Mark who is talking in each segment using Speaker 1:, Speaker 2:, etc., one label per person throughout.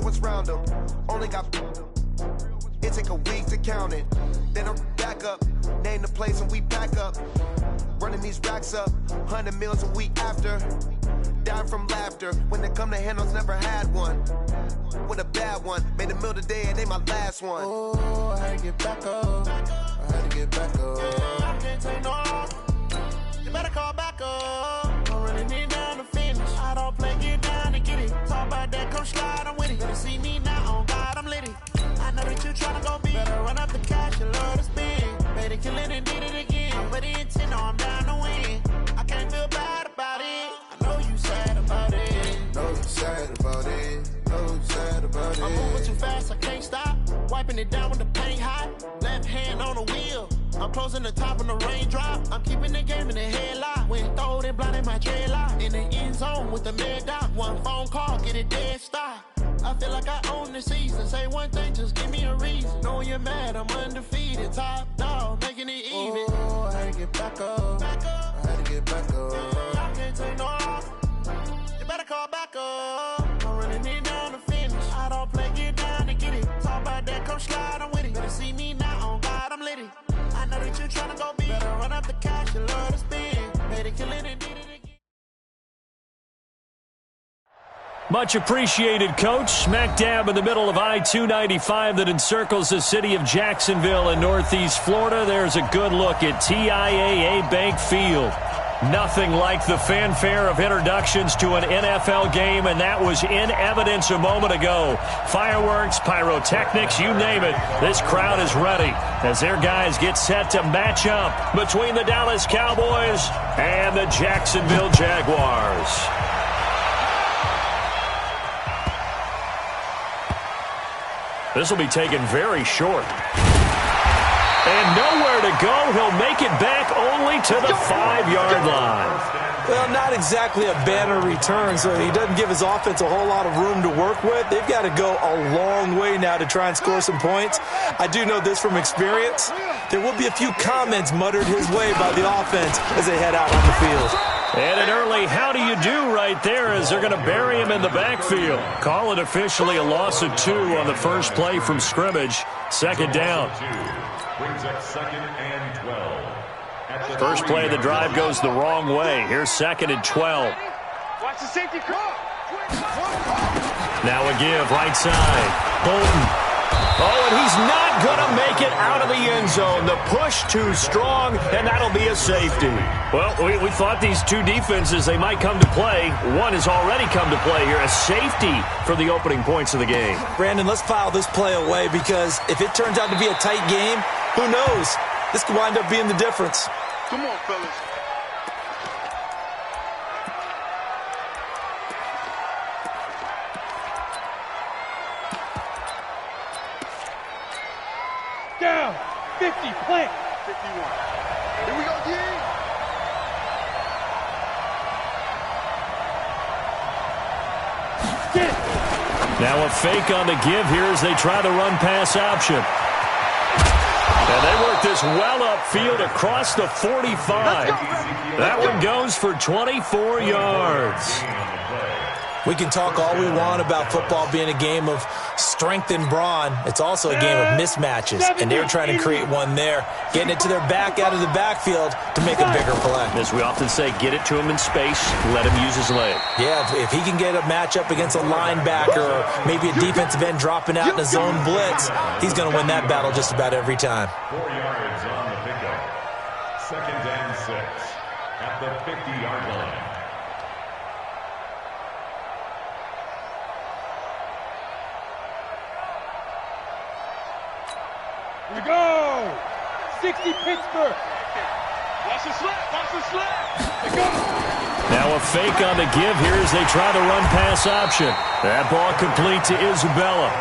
Speaker 1: what's round them. Only got it take a week to count it. Then I'm back up, name the place and we pack up. Running these racks up, 100 meals a week after. Dying from laughter, when they come to handles, never had one. With a bad one, made a meal today and they my last one.
Speaker 2: Oh, I had to get back up, I had to get back up. I can't take no loss, you better call back up. I'm running it down to finish, I don't play, get down and get it. Talk about that, come slide, I'm with it. Better see me now, on God, I'm litty. I know that you tryna go big, better run up the cash, you love to spend. Made it kill it and did it again, but the intent, no, I'm down to win. I can't feel bad about it, I know you sad about it.
Speaker 3: Know you sad about it, know you sad about it.
Speaker 2: I'm moving too fast, I can't stop. Wiping it down with the paint hot. Left hand on the wheel. I'm closing the top when the raindrop. I'm keeping the game in the headlock. When throwed and blinded my dreadlock. In the end zone with the mad dot. One phone call, get it dead stop. I feel like I own the season. Say one thing, just give me a reason. Knowing you're mad, I'm undefeated. Top dog, making it even.
Speaker 3: Oh, I had to get back up, I had to get back up.
Speaker 2: I can't take no loss, you better call back up. I'm running it down to finish, I don't play, get down to get it. Talk about that, come slide, I'm with it. Better see me now, on God, I'm litty. I know that you tryna go big, better run up the cash, you love to spend. Made it kill it and did it again.
Speaker 4: Much appreciated, Coach. Smack dab in the middle of I-295 that encircles the city of Jacksonville in Northeast Florida. There's a good look at TIAA Bank Field. Nothing like the fanfare of introductions to an NFL game, and that was in evidence a moment ago. Fireworks, pyrotechnics, you name it. This crowd is ready as their guys get set to match up between the Dallas Cowboys and the Jacksonville Jaguars. This will be taken very short. And nowhere to go. He'll make it back only to the 5-yard line.
Speaker 5: Well, not exactly a banner return, so he doesn't give his offense a whole lot of room to work with. They've got to go a long way now to try and score some points. I do know this from experience. There will be a few comments muttered his way by the offense as they head out on the field.
Speaker 4: And an early how do you do right there as they're going to bury him in the backfield. Call it officially a loss of 2 on the first play from scrimmage. Second down.
Speaker 6: Brings up 2nd and 12.
Speaker 4: First play of the drive goes the wrong way. Here's 2nd and 12.
Speaker 7: Watch the safety cross.
Speaker 4: Now a give right side. Bolton. Oh, and he's not going to make it out of the end zone. The push too strong, and that'll be a safety. Well, we thought these two defenses, they might come to play. One has already come to play here. A safety for the opening points of the game.
Speaker 5: Brandon, let's file this play away because if it turns out to be a tight game, who knows? This could wind up being the difference.
Speaker 7: Come on, fellas. Down. 50, plant. 51. Here we go, D.
Speaker 4: Now a fake on the give here as they try the run-pass option. And they work this well upfield across the 45. That one goes for 24 yards.
Speaker 5: We can talk all we want about football being a game of strength and brawn. It's also a game of mismatches, and they're trying to create one there, getting it to their back out of the backfield to make a bigger play.
Speaker 4: As we often say, get it to him in space, let him use his leg.
Speaker 5: Yeah, if he can get a matchup against a linebacker or maybe a defensive end dropping out in a zone blitz, he's going to win that battle just about every time.
Speaker 6: 4 yards on the pickup. 2nd and 6 at the 50-yard line.
Speaker 7: Here we go. 60 Pittsburgh. Watch the slap. Watch the slap. Here go.
Speaker 4: Now a fake on the give here as they try the run-pass option. That ball complete to Isabella.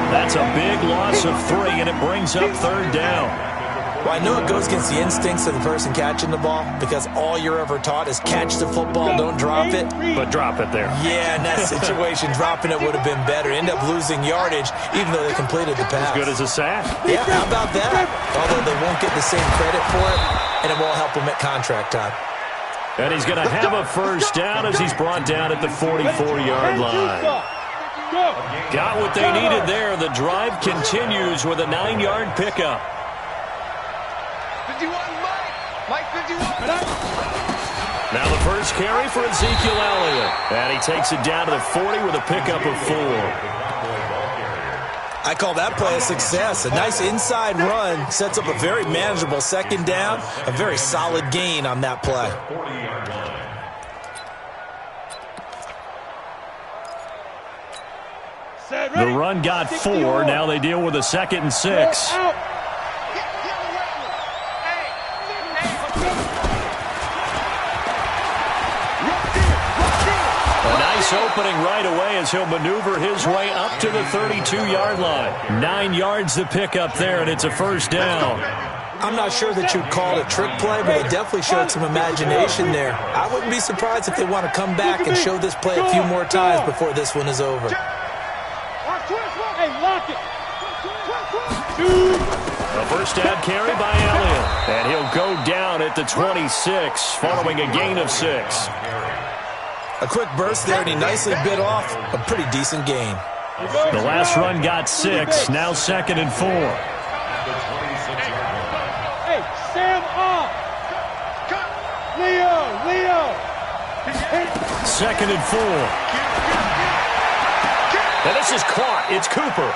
Speaker 4: That's a big loss of 3, and it brings up 3rd down.
Speaker 5: Well, I know it goes against the instincts of the person catching the ball because all you're ever taught is catch the football, don't drop it.
Speaker 4: But drop it there.
Speaker 5: Yeah, in that situation, dropping it would have been better. End up losing yardage even though they completed the pass.
Speaker 4: As good as a sack.
Speaker 5: Yeah, how about that? Although they won't get the same credit for it, and it won't help them at contract time.
Speaker 4: And he's going to have a first down as he's brought down at the 44-yard line. Got what they needed there. The drive continues with a 9-yard pickup.
Speaker 7: 51, Mike 51.
Speaker 4: Now the first carry for Ezekiel Elliott. And he takes it down to the 40 with a pickup of 4.
Speaker 5: I call that play a success. A nice inside run sets up a very manageable second down. A very solid gain on that play.
Speaker 4: The run got 4. Now they deal with a 2nd and 6. A nice opening right away as he'll maneuver his way up to the 32-yard line. 9 yards to pick up there, and it's a first down.
Speaker 5: I'm not sure that you'd call it a trick play, but they definitely showed some imagination there. I wouldn't be surprised if they want to come back and show this play a few more times before this one is over.
Speaker 4: A first down carry by Elliott, and he'll go down at the 26 following a gain of 6.
Speaker 5: A quick burst there, and he nicely bit off a pretty decent gain.
Speaker 4: The last run got 6, now 2nd and 4.
Speaker 7: Hey, Sam off. Leo.
Speaker 4: 2nd and 4. And this is caught. It's Cooper.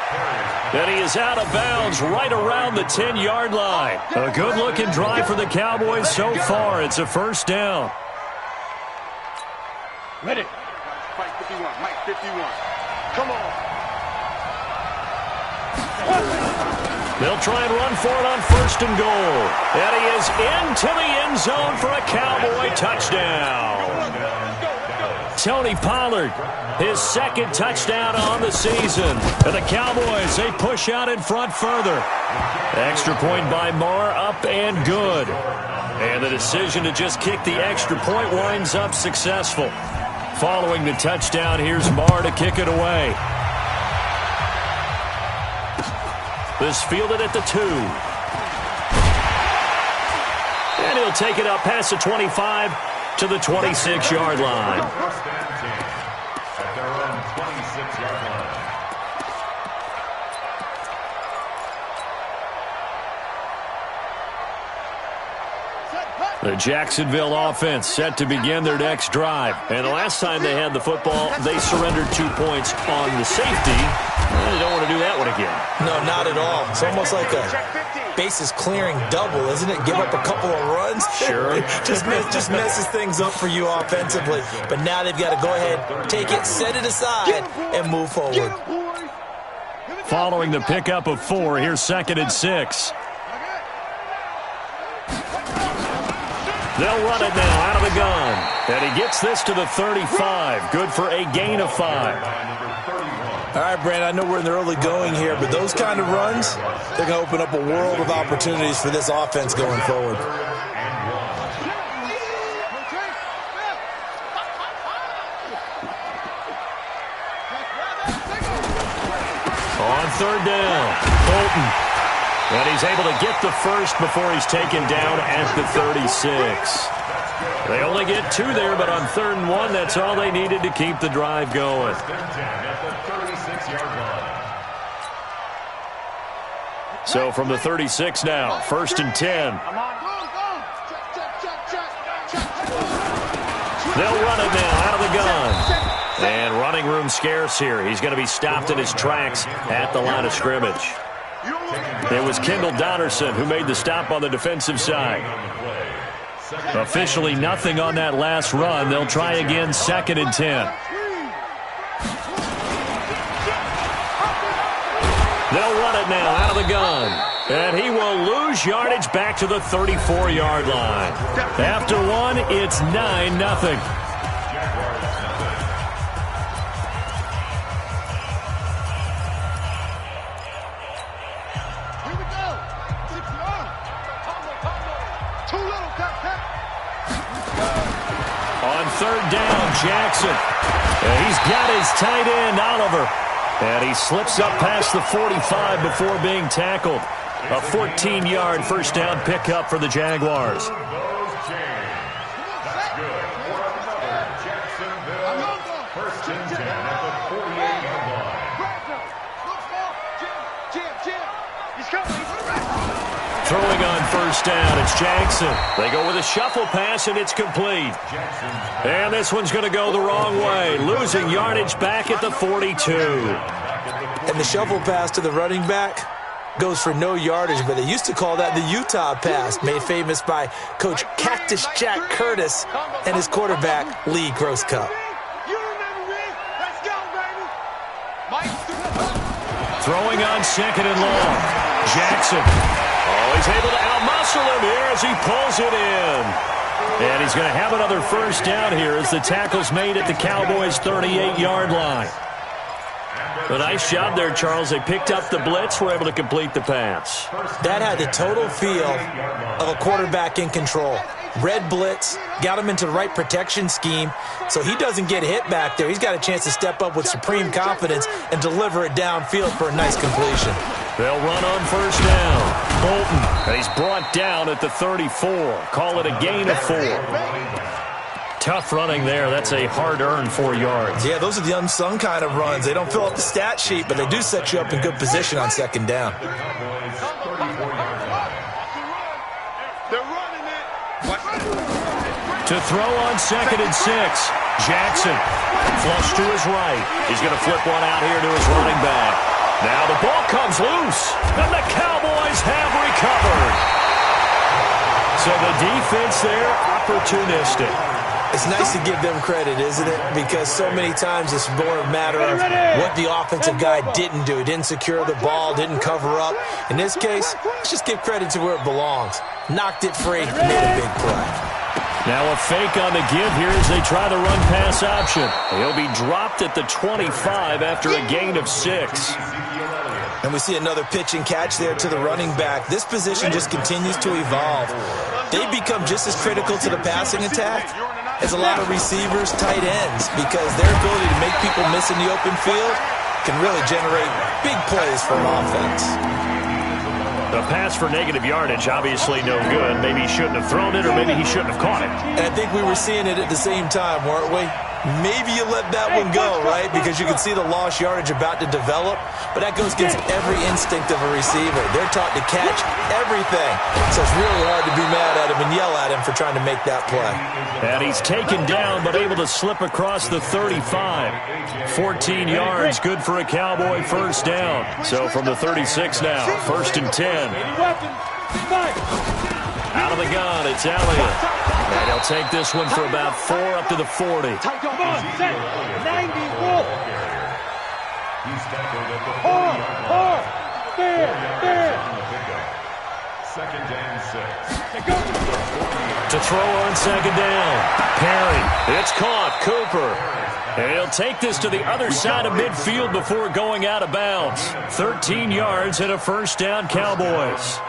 Speaker 4: And he is out of bounds right around the 10-yard line. A good-looking drive for the Cowboys so far. It's a first down.
Speaker 7: Ready. Mike 51. Come on.
Speaker 4: They'll try and run for it on 1st and goal. And he is into the end zone for a Cowboy touchdown. Tony Pollard, his 2nd touchdown on the season. And the Cowboys, they push out in front further. Extra point by Marr, up and good. And the decision to just kick the extra point winds up successful. Following the touchdown, here's Marr to kick it away. This fielded at the 2. And he'll take it up past the 25 to the 26-yard line.
Speaker 6: First and 10 at their own 26-yard line.
Speaker 4: The Jacksonville offense set to begin their next drive. And the last time they had the football, they surrendered 2 points on the safety. They don't want to do that one again.
Speaker 5: No, not at all. It's almost like a bases clearing double, isn't it? Give up a couple of runs.
Speaker 4: Sure.
Speaker 5: just messes things up for you offensively. But now they've got to go ahead, take it, set it aside, and move forward.
Speaker 4: Following the pickup of 4, here's 2nd and 6. They'll run it now out of the gun. And he gets this to the 35. Good for a gain of 5.
Speaker 5: All right, Brand, I know we're in the early going here, but those kind of runs, they're going to open up a world of opportunities for this offense going forward.
Speaker 4: On 3rd down, Bolton. And he's able to get the first before he's taken down at the 36. They only get 2 there, but on 3rd and 1, that's all they needed to keep the drive going. So from the 36 now, 1st and 10. They'll run it now out of the gun. And running room scarce here. He's going to be stopped in his tracks at the line of scrimmage. It was Kendall Donnerson who made the stop on the defensive side. Officially nothing on that last run. They'll try again, 2nd and 10. They'll run it now out of the gun. And he will lose yardage back to the 34-yard line. After 1, it's 9-0. On 3rd down, Jackson. And he's got his tight end, Oliver. And he slips up past the 45 before being tackled. A 14-yard first down pickup for the Jaguars.
Speaker 6: That's good. For another Jacksonville. 1st and 10 at the 48-yard line.
Speaker 4: first down. It's Jackson. They go with a shuffle pass, and it's complete. And this one's going to go the wrong way, losing yardage back at the 42.
Speaker 5: And the shuffle pass to the running back goes for no yardage, but they used to call that the Utah pass, made famous by Coach Cactus Jack Curtis and his quarterback, Lee Grosscup.
Speaker 4: Throwing on second and long. Jackson. Oh, he's able to outmuscle him here as he pulls it in. And he's going to have another first down here as the tackle's made at the Cowboys' 38-yard line. A nice job there, Charles. They picked up the blitz, were able to complete the pass.
Speaker 5: That had the total feel of a quarterback in control. Red blitz, got him into the right protection scheme, so he doesn't get hit back there. He's got a chance to step up with supreme confidence and deliver it downfield for a nice completion.
Speaker 4: They'll run on first down. Bolton, he's brought down at the 34. Call it a gain of 4. Tough running there. That's a hard-earned 4 yards.
Speaker 5: Yeah, those are the unsung kind of runs. They don't fill up the stat sheet, but they do set you up in good position on second down.
Speaker 4: To throw on second and 6. Jackson, flush to his right. He's going to flip one out here to his running back. Now the ball comes loose, and the Cowboys have recovered. So the defense there, opportunistic.
Speaker 5: It's nice to give them credit, isn't it? Because so many times it's more a matter of what the offensive guy didn't do. Didn't secure the ball, didn't cover up. In this case, let's just give credit to where it belongs. Knocked it free, made a big play.
Speaker 4: Now a fake on the give here as they try the run-pass option. He'll be dropped at the 25 after a gain of 6.
Speaker 5: And we see another pitch and catch there to the running back. This position just continues to evolve. They become just as critical to the passing attack as a lot of receivers, tight ends, because their ability to make people miss in the open field can really generate big plays for an offense.
Speaker 4: The pass for negative yardage, obviously no good. Maybe he shouldn't have thrown it, or maybe he shouldn't have caught it.
Speaker 5: And I think we were seeing it at the same time, weren't we? Maybe you let that one go, right? Because you can see the lost yardage about to develop. But that goes against every instinct of a receiver. They're taught to catch everything. So it's really hard to be mad at him and yell at him for trying to make that play.
Speaker 4: And he's taken down, but able to slip across the 35. 14 yards, good for a Cowboy first down. So from the 36 now, 1st and 10. Out of the gun, it's Elliott. And he'll take this one for about 4 up to the 40.
Speaker 7: Come on, set. 90 wolf. Hard. Fair.
Speaker 6: Second and 6.
Speaker 4: To throw on second down. Perry. It's caught. Cooper. And he'll take this to the other side of midfield before going out of bounds. 13 yards and a first down, Cowboys.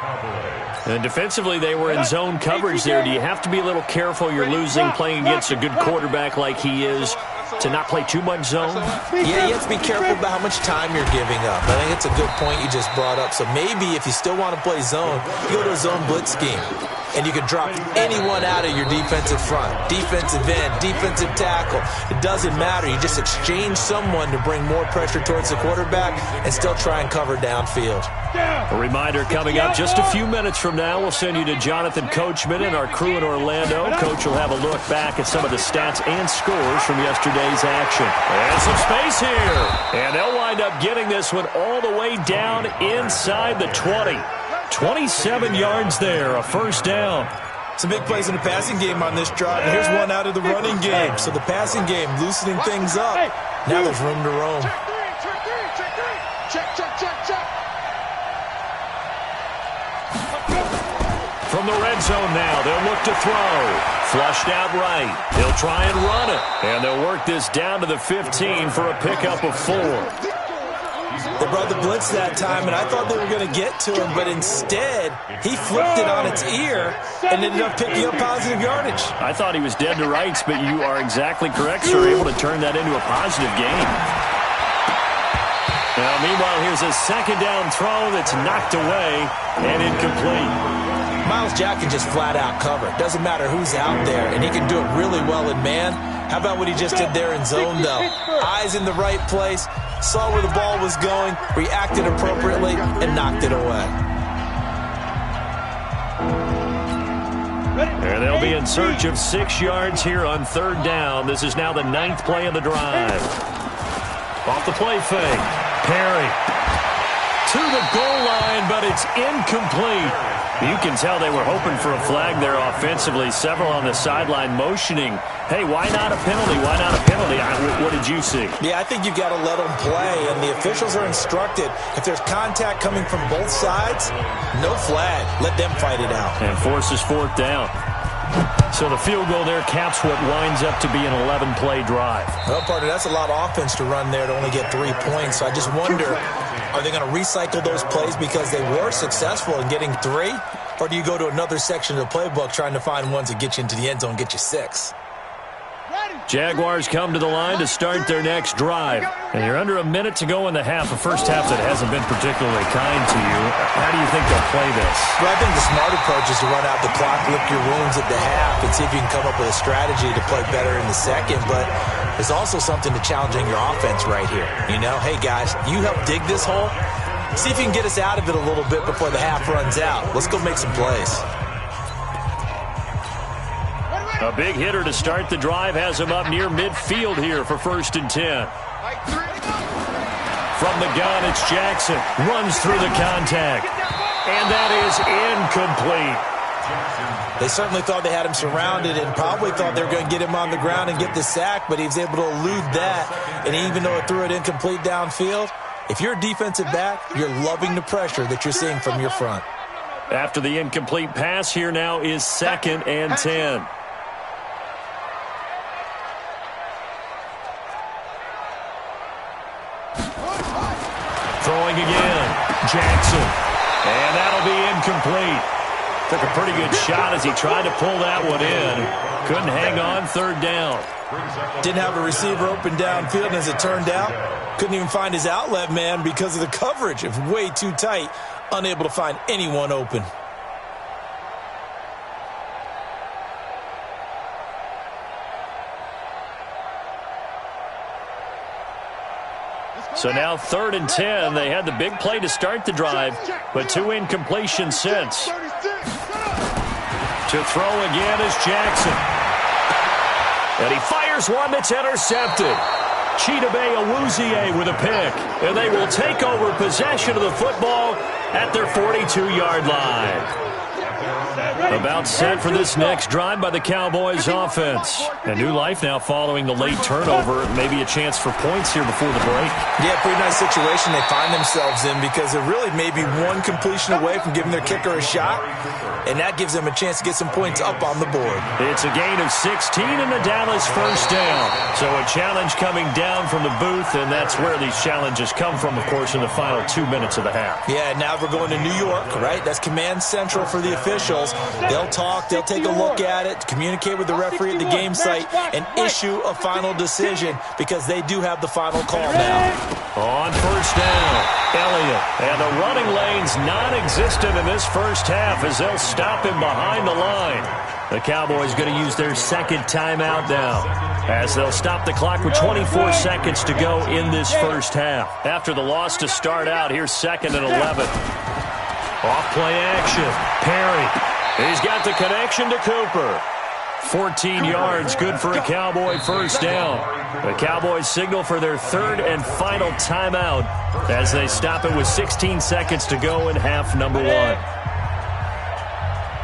Speaker 4: And defensively, they were in zone coverage there. Do you have to be a little careful? You're losing, playing against a good quarterback like he is, to not play too much zone?
Speaker 5: Yeah, you have to be careful about how much time you're giving up. I think it's a good point you just brought up. So maybe if you still want to play zone, you go to a zone blitz scheme. And you can drop anyone out of your defensive front. Defensive end, defensive tackle. It doesn't matter. You just exchange someone to bring more pressure towards the quarterback and still try and cover downfield.
Speaker 4: A reminder coming up just a few minutes from now. We'll send you to Jonathan Coachman and our crew in Orlando. Coach will have a look back at some of the stats and scores from yesterday's action. And some space here. And they'll wind up getting this one all the way down inside the 20. 27 yards there, a first down.
Speaker 5: Some big plays in the passing game on this drive. And here's one out of the running game. So the passing game loosening things up. Now there's room to roam.
Speaker 7: Check.
Speaker 4: From the red zone now, they'll look to throw. Flushed out right. They'll try and run it. And they'll work this down to the 15 for a pickup of 4.
Speaker 5: They brought the blitz that time, and I thought they were going to get to him, but instead, he flipped it on its ear and ended up picking up positive yardage.
Speaker 4: I thought he was dead to rights, but you are exactly correct, sir. Able to turn that into a positive gain. Now, meanwhile, here's a second down throw that's knocked away and incomplete.
Speaker 5: Myles Jack can just flat out cover. Doesn't matter who's out there, and he can do it really well in man. How about what he just did there in zone, though? Eyes in the right place, saw where the ball was going, reacted appropriately, and knocked it away.
Speaker 4: And they'll be in search of 6 yards here on 3rd down. This is now the 9th play of the drive. Off the play fake. Perry to the goal line, but it's incomplete. You can tell they were hoping for a flag there offensively. Several on the sideline motioning, hey, why not a penalty? Why not a penalty? What did you see?
Speaker 5: Yeah, I think you got to let them play, and the officials are instructed. If there's contact coming from both sides, no flag. Let them fight it out.
Speaker 4: And forces 4th down. So the field goal there caps what winds up to be an 11-play drive.
Speaker 5: Well, partner, that's a lot of offense to run there to only get 3 points. So I just wonder, are they going to recycle those plays because they were successful in getting 3? Or do you go to another section of the playbook trying to find ones that get you into the end zone and get you 6?
Speaker 4: Jaguars come to the line to start their next drive. And you're under a minute to go in the half, a first half that hasn't been particularly kind to you. How do you think they'll play this?
Speaker 5: Well, I think the smart approach is to run out the clock, lick your wounds at the half, and see if you can come up with a strategy to play better in the second. But there's also something to challenging your offense right here. You know, hey, guys, you help dig this hole. See if you can get us out of it a little bit before the half runs out. Let's go make some plays.
Speaker 4: A big hitter to start the drive has him up near midfield here for 1st and 10. From the gun, it's Jackson. Runs through the contact. And that is incomplete.
Speaker 5: They certainly thought they had him surrounded and probably thought they were going to get him on the ground and get the sack, but he was able to elude that. And even though it threw it incomplete downfield, if you're a defensive back, you're loving the pressure that you're seeing from your front.
Speaker 4: After the incomplete pass, here now is 2nd and 10. Throwing again. Jackson. And that'll be incomplete. Took a pretty good shot as he tried to pull that one in. Couldn't hang on, 3rd down.
Speaker 5: Didn't have a receiver open downfield, and as it turned out, couldn't even find his outlet man because of the coverage. It was way too tight, unable to find anyone open.
Speaker 4: So now 3rd and 10. They had the big play to start the drive, but 2 incompletions since. To throw again is Jackson. And he fires one that's intercepted. Chidobe Awuzie with a pick. And they will take over possession of the football at their 42-yard line. About set for this next drive by the Cowboys offense. A new life now following the late turnover. Maybe a chance for points here before the break.
Speaker 5: Yeah, pretty nice situation they find themselves in because they're really maybe one completion away from giving their kicker a shot. And that gives them a chance to get some points up on the board.
Speaker 4: It's a gain of 16 and the Dallas 1st down. So a challenge coming down from the booth, and that's where these challenges come from, of course, in the final 2 minutes of the half.
Speaker 5: Yeah, now we're going to New York, right? That's command central for the officials. They'll talk, they'll take a look at it, communicate with the referee at the game site, and issue a final decision because they do have the final call now.
Speaker 4: On 1st down, Elliott. And the running lane's non-existent in this first half as they'll stop him behind the line. The Cowboys going to use their 2nd timeout now as they'll stop the clock with 24 seconds to go in this first half. After the loss to start out, here's 2nd and 11. Off play action. Perry. He's got the connection to Cooper. 14 yards, good for a Cowboy 1st down. The Cowboys signal for their 3rd and final timeout as they stop it with 16 seconds to go in half number 1.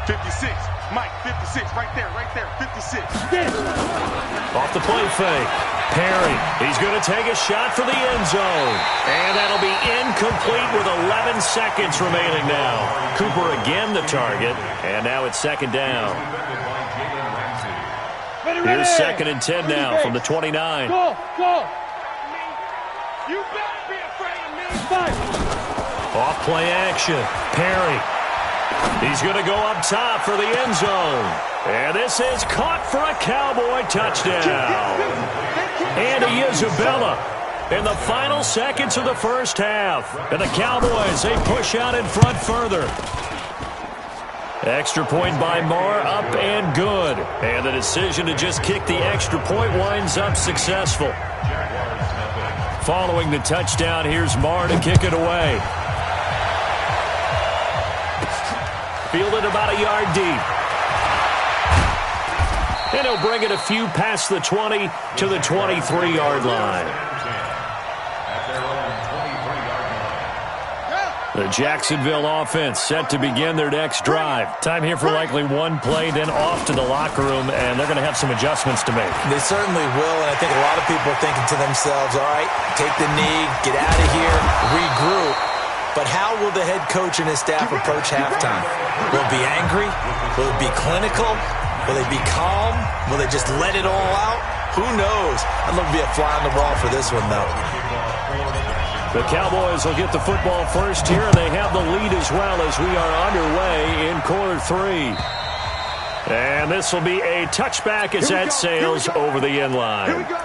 Speaker 7: 56, Mike, 56, right there, 56.
Speaker 4: Off the play fake. Perry, he's going to take a shot for the end zone. And that'll be incomplete with 11 seconds remaining now. Cooper again the target, and now it's 2nd down. Here's 2nd and 10 now from the 29.
Speaker 7: Go! You better be afraid of me. Fight!
Speaker 4: Off play action. Perry. He's going to go up top for the end zone. And this is caught for a Cowboy touchdown. Andy Isabella in the final seconds of the first half. And the Cowboys, they push out in front further. Extra point by Marr, up and good. And the decision to just kick the extra point winds up successful. Following the touchdown, here's Marr to kick it away. Fielded about a yard deep. And he'll bring it a few past the 20 to the 23-yard line. The Jacksonville offense set to begin their next drive. Time here for likely one play, then off to the locker room, and they're going to have some adjustments to make.
Speaker 5: They certainly will, and I think a lot of people are thinking to themselves, all right, take the knee, get out of here, regroup. But how will the head coach and his staff approach halftime? Will it be angry? Will it be clinical? Will they be calm? Will they just let it all out? Who knows? I'd love to be a fly on the wall for this one, though.
Speaker 4: The Cowboys will get the football first here, and they have the lead as well as we are underway in quarter 3. And this will be a touchback as that sails over the end line.
Speaker 7: Here we go.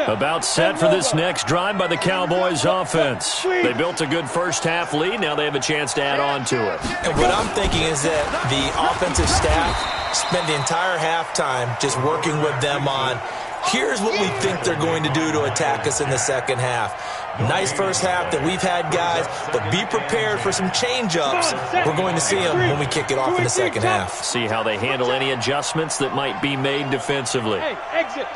Speaker 4: About set for this next drive by the Cowboys offense. They built a good first half lead. Now they have a chance to add on to it.
Speaker 5: And what I'm thinking is that the offensive staff spent the entire halftime just working with them on, here's what we think they're going to do to attack us in the second half. Nice first half that we've had, guys, but be prepared for some change-ups. We're going to see them when we kick it off in the second half.
Speaker 4: See how they handle any adjustments that might be made defensively.
Speaker 7: Hey, exit.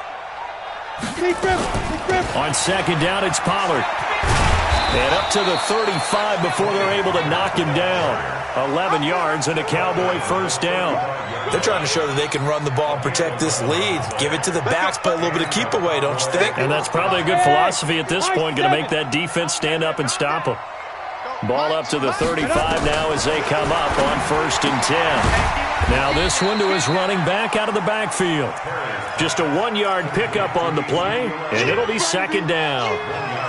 Speaker 4: On second down, it's Pollard. And up to the 35 before they're able to knock him down. 11 yards and a Cowboy first down.
Speaker 5: They're trying to show that they can run the ball and protect this lead. Give it to the backs, play a little bit of keep away, don't you think?
Speaker 4: And that's probably a good philosophy at this point, going to make that defense stand up and stop them. Ball up to the 35 now as they come up on 1st and 10. Now this one to his running back out of the backfield. Just a 1-yard pickup on the play, and it'll be second down.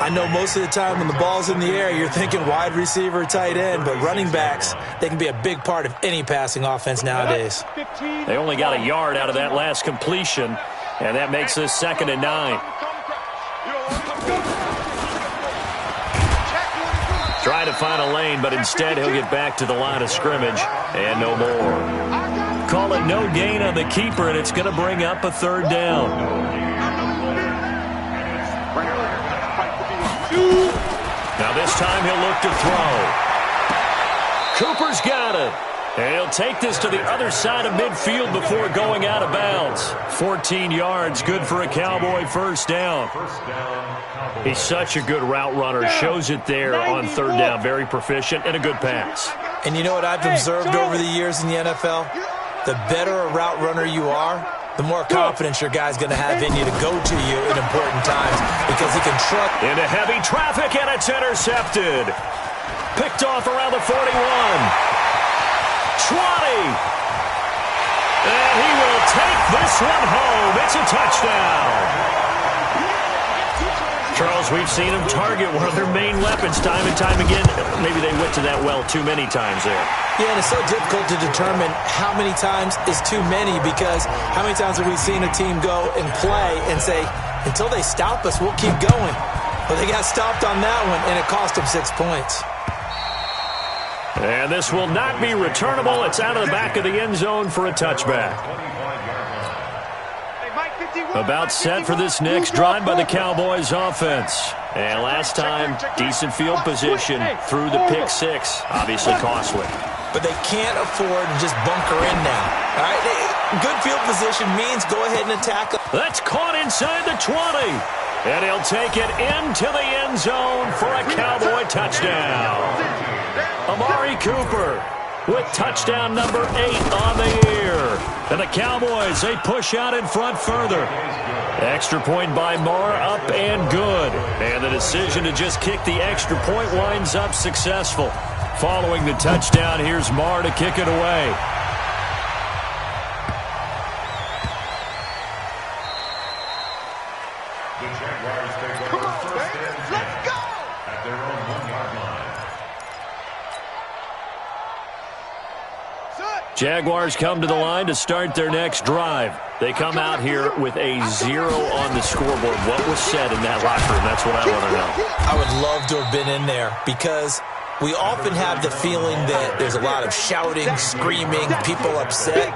Speaker 5: I know most of the time when the ball's in the air, you're thinking wide receiver, tight end, but running backs, they can be a big part of any passing offense nowadays.
Speaker 4: They only got a yard out of that last completion, and that makes this 2nd and 9. Trying to find a lane, but instead he'll get back to the line of scrimmage, and no more. Call it no gain on the keeper, and it's going to bring up a 3rd down. Now this time he'll look to throw. Cooper's got it. And he'll take this to the other side of midfield before going out of bounds. 14 yards, good for a Cowboy first down. He's such a good route runner. Shows it there on 3rd down. Very proficient and a good pass.
Speaker 5: And you know what I've observed over the years in the NFL? The better a route runner you are, the more confidence your guy's going to have in you to go to you in important times because he can trust.
Speaker 4: Into heavy traffic, and it's intercepted. Picked off around the 41. 20. And he will take this one home. It's a touchdown. Charles, we've seen him target one of their main weapons time and time again. Maybe they went to that well too many times there.
Speaker 5: Yeah, and it's so difficult to determine how many times is too many because how many times have we seen a team go and play and say, until they stop us, we'll keep going. But they got stopped on that one, and it cost them 6 points.
Speaker 4: And this will not be returnable. It's out of the back of the end zone for a touchback. About set for this next drive by the Cowboys offense. And last time, decent field position through the pick 6. Obviously costly.
Speaker 5: But they can't afford to just bunker in now. All right? Good field position means go ahead and attack.
Speaker 4: That's caught inside the 20. And he'll take it into the end zone for a Cowboy touchdown. Amari Cooper with touchdown number 8 on the year. And the Cowboys, they push out in front further. Extra point by Marr, up and good. And the decision to just kick the extra point winds up successful. Following the touchdown, here's Marr to kick it away. Jaguars come to the line to start their next drive. They come out here with a 0 on the scoreboard. What was said in that locker room? That's what I want to know.
Speaker 5: I would love to have been in there because we often have the feeling that there's a lot of shouting, screaming, people upset.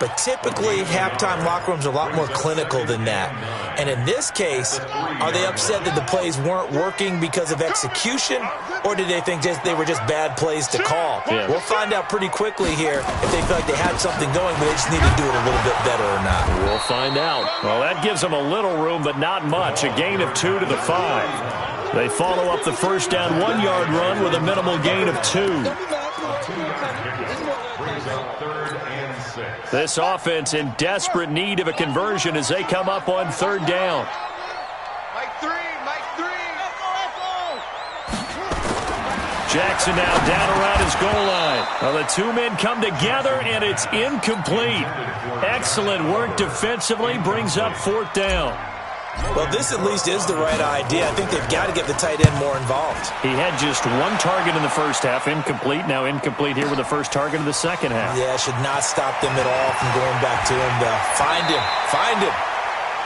Speaker 5: But typically, halftime locker rooms are a lot more clinical than that. And in this case, are they upset that the plays weren't working because of execution? Or did they think they were just bad plays to call?
Speaker 4: Yeah.
Speaker 5: We'll find out pretty quickly here if they feel like they had something going, but they just need to do it a little bit better or not.
Speaker 4: We'll find out. Well, that gives them a little room, but not much. A gain of 2 to the 5. They follow up the first down 1-yard run with a minimal gain of 2. This offense in desperate need of a conversion as they come up on 3rd down.
Speaker 7: Mike 3.
Speaker 4: Jackson now down around his goal line. Well, the two men come together, and it's incomplete. Excellent work defensively, brings up 4th down.
Speaker 5: Well, this at least is the right idea. I think they've got to get the tight end more involved.
Speaker 4: He had just 1 target in the first half, incomplete. Now incomplete here with the first target of the second half.
Speaker 5: Yeah, should not stop them at all from going back to him. Find him.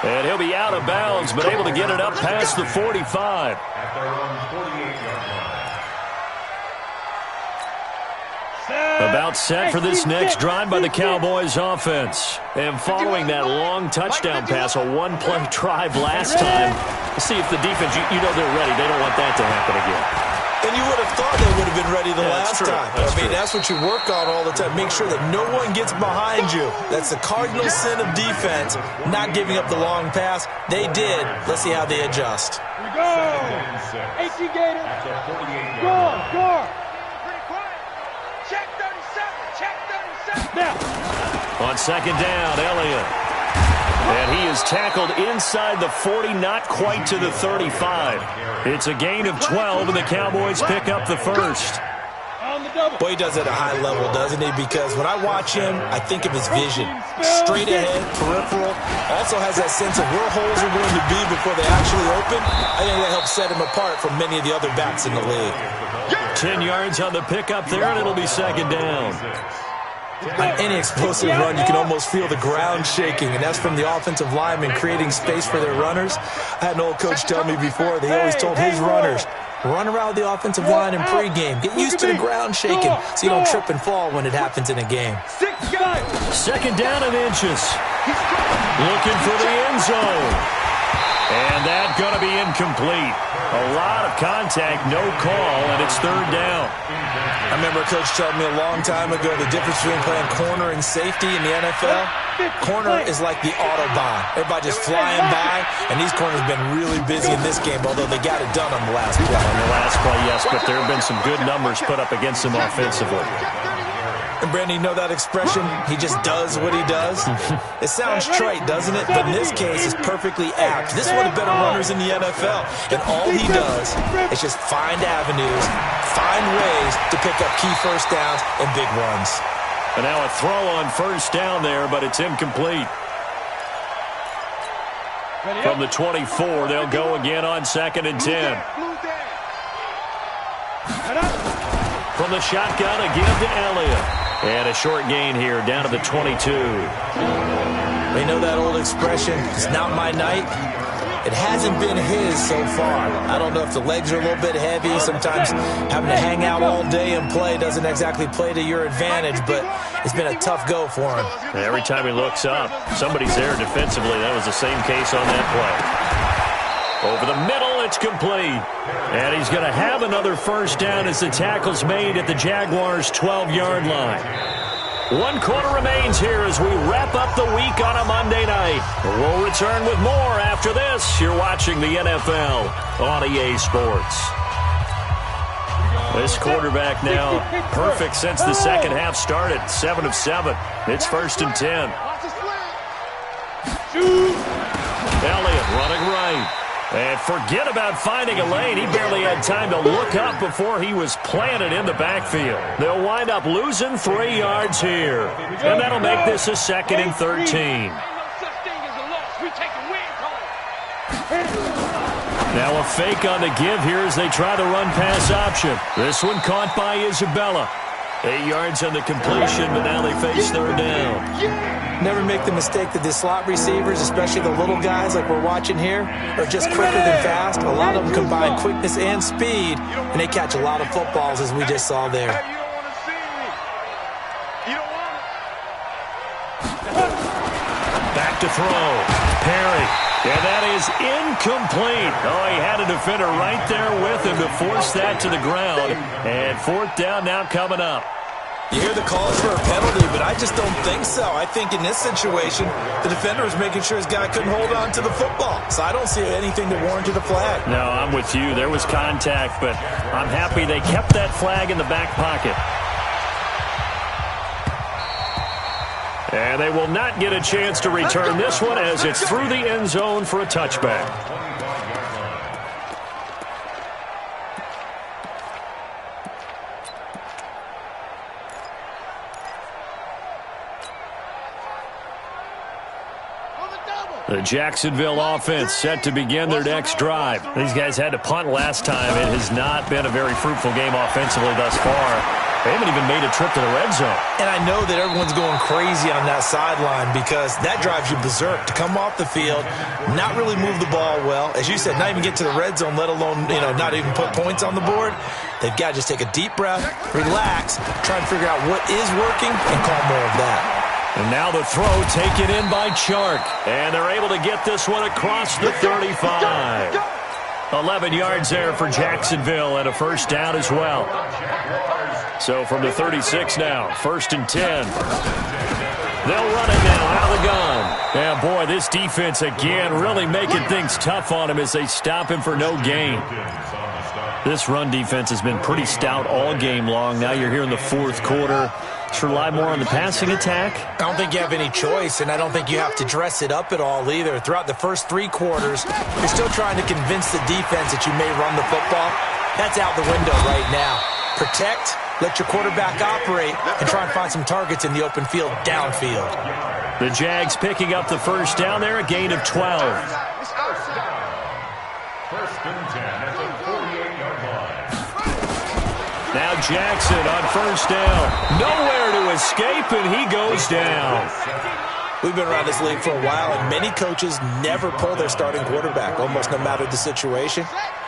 Speaker 4: And he'll be out of bounds, but able to get it up past the 45.
Speaker 6: At their own 48-yard line.
Speaker 4: About set for this next drive by the Cowboys offense. And following that long touchdown pass, a 1-play drive last time. Let's see if the defense, you know they're ready. They don't want that to happen again.
Speaker 5: And you would have thought they would have been ready the last time.
Speaker 4: That's
Speaker 5: what you work on all the time. Make sure that no one gets behind you. That's the cardinal sin of defense, not giving up the long pass. They did. Let's see how they adjust.
Speaker 7: Here we go. 18 Gators.
Speaker 6: At the 48-yard
Speaker 7: Guard. Check 37. Now.
Speaker 4: On 2nd down, Elliott. And he is tackled inside the 40, not quite to the 35. It's a gain of 12, and the Cowboys pick up the first.
Speaker 5: Boy, he does it at a high level, doesn't he? Because when I watch him, I think of his vision. Straight ahead, peripheral. Also has that sense of where holes are going to be before they actually open. I think that helps set him apart from many of the other backs in the league.
Speaker 4: 10 yards on the pickup there, and it'll be 2nd down.
Speaker 5: On any explosive run, you can almost feel the ground shaking, and that's from the offensive linemen creating space for their runners. I had an old coach tell me before, they always told his runners, run around the offensive line in pregame. Get used to the ground shaking so you don't trip and fall when it happens in a game.
Speaker 4: 2nd down and inches. Looking for the end zone. And that's going to be incomplete. A lot of contact, no call, and it's 3rd down.
Speaker 5: I remember a coach told me a long time ago the difference between playing corner and safety in the NFL. Corner is like the Autobahn. Everybody just flying by, and these corners have been really busy in this game, although they got it done on the last play.
Speaker 4: On the last play, yes, but there have been some good numbers put up against them offensively.
Speaker 5: And, Brandon, you know that expression? He just does what he does? It sounds trite, doesn't it? But in this case, it's perfectly apt. This is one of the better runners in the NFL. And all he does is just find avenues, find ways to pick up key first downs and big runs.
Speaker 4: And now a throw on 1st down there, but it's incomplete. From the 24, they'll go again on 2nd and 10. From the shotgun, a give to Elliott. And a short gain here, down to the 22.
Speaker 5: They know that old expression, it's not my night. It hasn't been his so far. I don't know if the legs are a little bit heavy. Sometimes having to hang out all day and play doesn't exactly play to your advantage, but it's been a tough go for him.
Speaker 4: Every time he looks up, somebody's there defensively. That was the same case on that play. Over the middle, it's complete. And he's going to have another 1st down as the tackle's made at the Jaguars' 12-yard line. 1 quarter remains here as we wrap up the week on a Monday night. We'll return with more after this. You're watching the NFL on EA Sports. This quarterback now perfect since the second half started. 7 of 7. It's 1st and 10. Elliott running right. And forget about finding a lane. He barely had time to look up before he was planted in the backfield. They'll wind up losing 3 yards here. And that'll make this a 2nd and 13. Now a fake on the give here as they try the run-pass option. This one caught by Isabella. 8 yards on the completion, but now they face third down.
Speaker 5: Never make the mistake that the slot receivers, especially the little guys like we're watching here, are just quicker than fast. A lot of them combine quickness and speed, and they catch a lot of footballs, as we just saw there.
Speaker 4: Back to throw. Perry. And that is incomplete. Oh, he had a defender right there with him to force that to the ground. And fourth down now coming up.
Speaker 5: You hear the calls for a penalty, but I just don't think so. I think in this situation, the defender was making sure his guy couldn't hold on to the football. So I don't see anything that warranted a flag.
Speaker 4: No, I'm with you. There was contact, but I'm happy they kept that flag in the back pocket. And they will not get a chance to return this one as it's through the end zone for a touchback. The Jacksonville offense set to begin their next drive. These guys had to punt last time. It has not been a very fruitful game offensively thus far. They haven't even made a trip to the red zone. And I know that everyone's going crazy on that sideline because that drives you berserk to come off the field, not really move the ball well. As you said, not even get to the red zone, let alone, not even put points on the board. They've got to just take a deep breath, relax, try and figure out what is working, and call more of that. And now the throw taken in by Chark. And they're able to get this one across the 35. 11 yards there for Jacksonville and a first down as well. So from the 36 now, 1st and 10. They'll run it now out of the gun. Yeah, boy, this defense again really making things tough on him as they stop him for no gain. This run defense has been pretty stout all game long. Now you're here in the fourth quarter. Just rely more on the passing attack.
Speaker 5: I don't think you have any choice, and I don't think you have to dress it up at all either. Throughout the first 3 quarters, you're still trying to convince the defense that you may run the football. That's out the window right now. Protect, let your quarterback operate, and try and find some targets in the open field downfield.
Speaker 4: The Jags picking up the first down there, a gain of 12.
Speaker 6: 1st and 10 at the 48-yard line.
Speaker 4: Now Jackson on first down. Nowhere to escape, and he goes down.
Speaker 5: We've been around this league for a while, and many coaches never pull their starting quarterback, almost no matter the situation.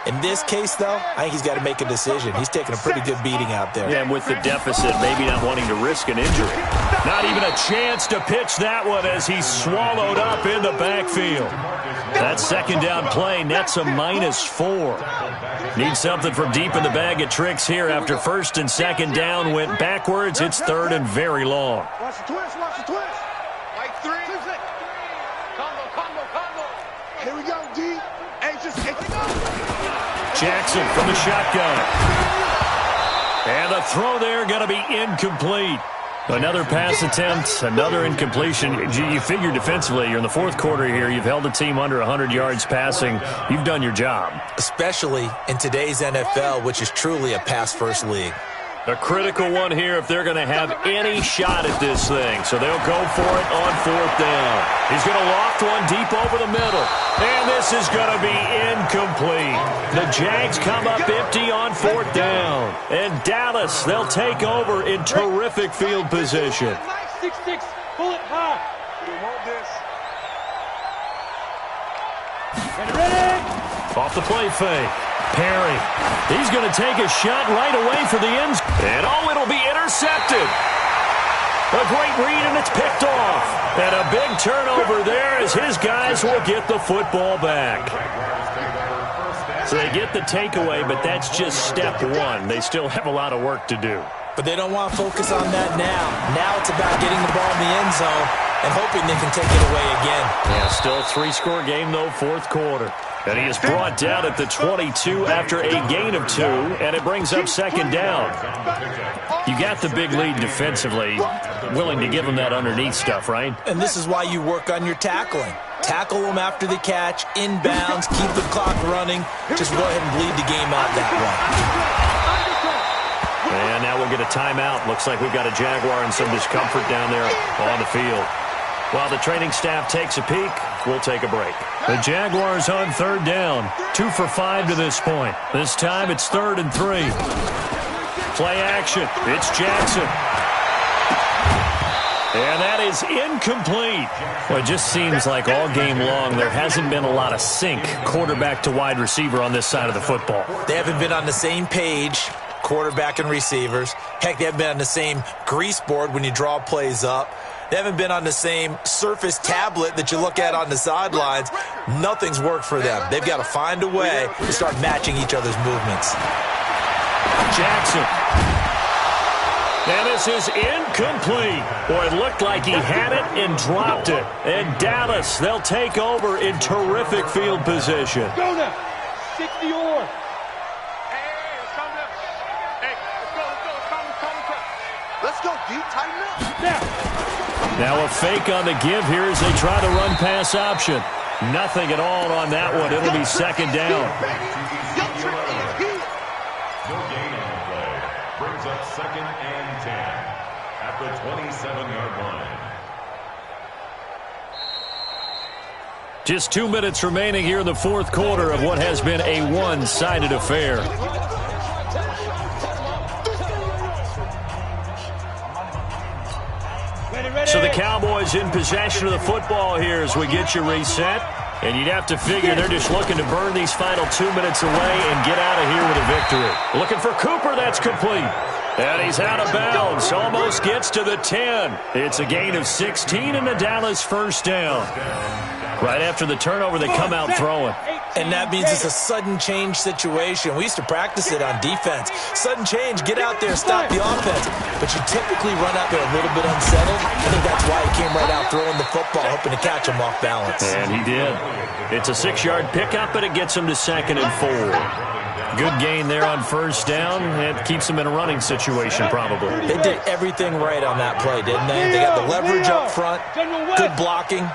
Speaker 5: In this case, though, I think he's got to make a decision. He's taking a pretty good beating out there.
Speaker 4: Yeah, and with the deficit, maybe not wanting to risk an injury. Not even a chance to pitch that one as he's swallowed up in the backfield. That second down play nets a -4. Need something from deep in the bag of tricks here after 1st and 2nd down went backwards. It's 3rd and very long.
Speaker 7: Watch the twist, watch the twist. Like 3. Combo. Here we go, D.
Speaker 4: Jackson from the shotgun. And the throw there going to be incomplete. Another pass attempt, another incompletion. You figure defensively, you're in the fourth quarter here. You've held the team under 100 yards passing. You've done your job.
Speaker 5: Especially in today's NFL, which is truly a pass-first league.
Speaker 4: A critical one here if they're going to have any shot at this thing. So they'll go for it on 4th down. He's going to loft one deep over the middle. And this is going to be incomplete. The Jags come up empty on 4th down. And Dallas, they'll take over in terrific field position.
Speaker 7: 6-6, pull it high. We want this. Ready?
Speaker 4: Off the play fake. Perry. He's going to take a shot right away for the end. And it'll be intercepted. A great read, and it's picked off. And a big turnover there as his guys will get the football back. So they get the takeaway, but that's just step one. They still have a lot of work to do.
Speaker 5: But they don't want to focus on that now. Now it's about getting the ball in the end zone and hoping they can take it away again.
Speaker 4: Yeah, still a 3-score game, though, fourth quarter. And he is brought down at the 22 after a gain of 2, and it brings up 2nd down. You got the big lead defensively, willing to give them that underneath stuff, right?
Speaker 5: And this is why you work on your tackling. Tackle them after the catch, inbounds, keep the clock running. Just go ahead and bleed the game out that way.
Speaker 4: And now we'll get a timeout. Looks like we've got a Jaguar and some discomfort down there on the field. While the training staff takes a peek, we'll take a break. The Jaguars on 3rd down. 2 for 5 to this point. This time it's 3rd and 3. Play action. It's Jackson. And that is incomplete. Well, it just seems like all game long there hasn't been a lot of sync quarterback to wide receiver on this side of the football.
Speaker 5: They haven't been on the same page, quarterback and receivers. Heck, they haven't been on the same grease board when you draw plays up. They haven't been on the same Surface tablet that you look at on the sidelines. Nothing's worked for them. They've got to find a way to start matching each other's movements.
Speaker 4: Jackson. And this is incomplete. Boy, it looked like he had it and dropped it. And Dallas, they'll take over in terrific field position.
Speaker 7: Go now. 60 or.
Speaker 2: Let's go, D. Tighten up.
Speaker 4: Now a fake on the give here as they try the run-pass option. Nothing at all on that one. It'll be second down.
Speaker 6: No gain on the play. Brings up 2nd and 10 at the 27-yard line.
Speaker 4: Just 2 minutes remaining here in the fourth quarter of what has been a one-sided affair. So the Cowboys in possession of the football here as we get you reset. And you'd have to figure they're just looking to burn these final 2 minutes away and get out of here with a victory. Looking for Cooper. That's complete. And he's out of bounds. Almost gets to the 10. It's a gain of 16 and a Dallas first down. Right after the turnover, they come out throwing.
Speaker 5: And that means it's a sudden change situation. We used to practice it on defense. Sudden change, get out there, stop the offense. But you typically run out there a little bit unsettled. I think that's why he came right out throwing the football, hoping to catch him off balance.
Speaker 4: And he did. It's a 6-yard pickup, and it gets him to 2nd and 4. Good gain there on first down. It keeps them in a running situation, probably.
Speaker 5: They did everything right on that play, didn't they? They got the leverage up front, good blocking,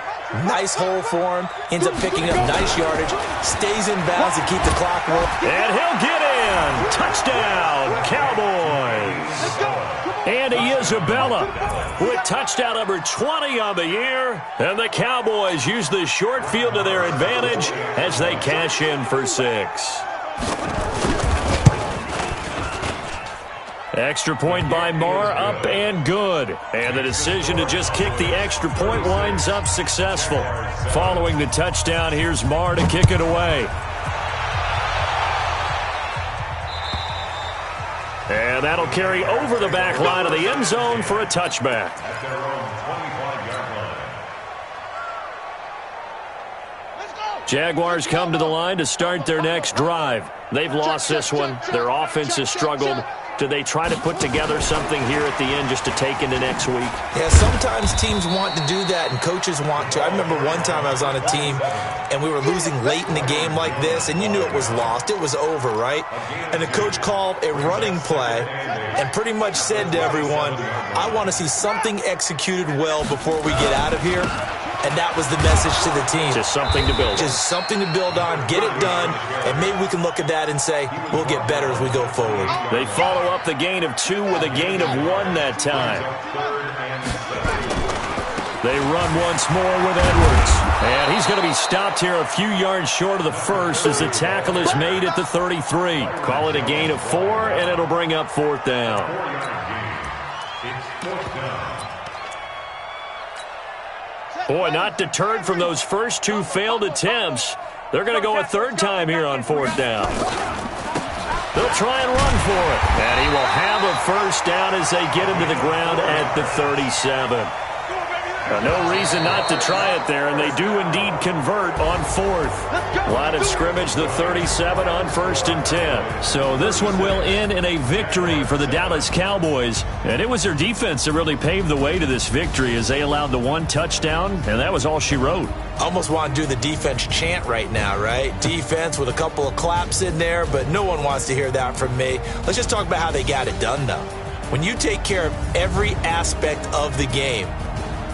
Speaker 5: nice hole for him, ends up picking up nice yardage, stays in bounds to keep the clock rolling.
Speaker 4: And he'll get in. Touchdown, Cowboys. Andy Isabella with touchdown number 20 on the year. And the Cowboys use the short field to their advantage as they cash in for 6. Extra point by Marr, up and good. And the decision to just kick the extra point winds up successful. Following the touchdown, here's Marr to kick it away. And that'll carry over the back line of the end zone for a touchback.
Speaker 6: At their own 25-yard line.
Speaker 4: Jaguars come to the line to start their next drive. They've lost this one. Their offense has struggled. Do they try to put together something here at the end just to take into next week?
Speaker 5: Yeah, sometimes teams want to do that and coaches want to. I remember one time I was on a team and we were losing late in the game like this, and you knew it was lost. It was over, right? And the coach called a running play and pretty much said to everyone, I want to see something executed well before we get out of here. And that was the message to the team.
Speaker 4: Just something to build on.
Speaker 5: Just something to build on, get it done, and maybe we can look at that and say, we'll get better as we go forward.
Speaker 4: They follow up the gain of 2 with a gain of 1 that time. They run once more with Edwards. And he's going to be stopped here a few yards short of the first as the tackle is made at the 33. Call it a gain of 4, and it'll bring up 4th down. Boy, not deterred from those first 2 failed attempts. They're going to go a 3rd time here on 4th down. They'll try and run for it. And he will have a first down as they get him to the ground at the 37. No reason not to try it there, and they do indeed convert on 4th. Line of scrimmage, the 37 on 1st and 10. So this one will end in a victory for the Dallas Cowboys. And it was their defense that really paved the way to this victory as they allowed the 1 touchdown, and that was all she wrote.
Speaker 5: Almost want to do the defense chant right now, right? Defense with a couple of claps in there, but no one wants to hear that from me. Let's just talk about how they got it done, though. When you take care of every aspect of the game,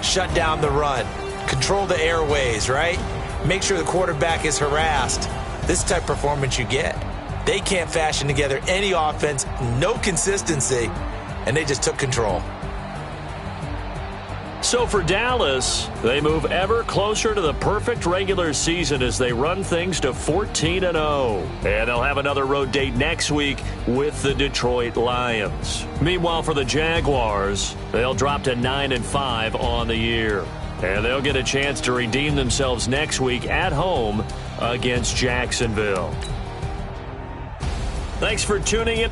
Speaker 5: shut down the run, control the airways, right? Make sure the quarterback is harassed. This type of performance you get. They can't fashion together any offense, no consistency, and they just took control.
Speaker 4: So for Dallas, they move ever closer to the perfect regular season as they run things to 14-0. And they'll have another road date next week with the Detroit Lions. Meanwhile, for the Jaguars, they'll drop to 9-5 on the year. And they'll get a chance to redeem themselves next week at home against Jacksonville. Thanks for tuning in.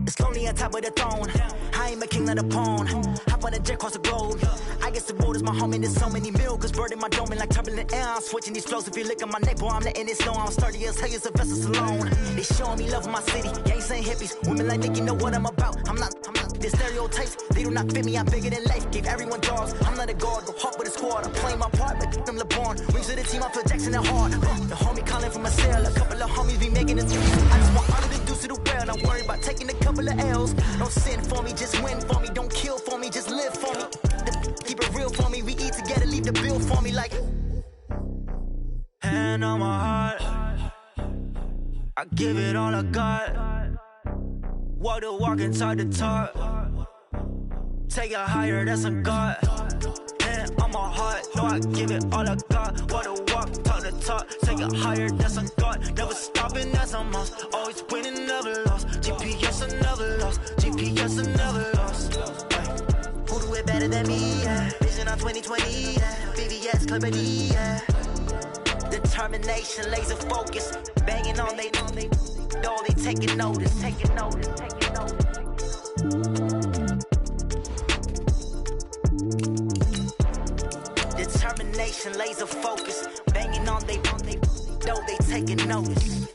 Speaker 8: It's lonely on top of the throne. I ain't a king of the pawn. Hop on a jet across the globe. I guess the world is my home and there's so many milkers burning my dome like turbulent air. I'm switching these flows. If you look at my neck, boy, I'm letting it slow. I'm sturdy as hell as a vessel alone. They showing me love in my city. Gangsta and hippies. Women like think you know what I'm about. I'm not. The stereotypes, they do not fit me. I'm bigger than life. Gave everyone dogs. I'm not a guard. Go hard with a squad. I'm playing my part, but them LeBron. Rings to the team. I feel Jackson and hard. The homie calling from a cell. A couple of homies be making it. I just want all of the dudes to the well. Not worried about taking a couple of L's. Don't sin for me, just win for me. Don't kill for me, just live for me. Keep it real for me. We eat together, leave the bill for me like. Hand on my heart, I give it all I got. Walk the walk and talk the talk. Take it higher, that's a God. Hand on my heart, no, I give it all I got. Walk the walk, talk the talk. Take it higher, that's a God. Never stopping, that's a must. Always winning, never lost. GPS, I never lost. GPS, I never lost. Who do it better than me? Yeah. Vision on 2020. Yeah. VVS, Clippity. Yeah. Determination, laser focus. Banging on they know they taking notice. Taking notice. Taking notice. Determination, laser focus. Banging on they know they taking notice.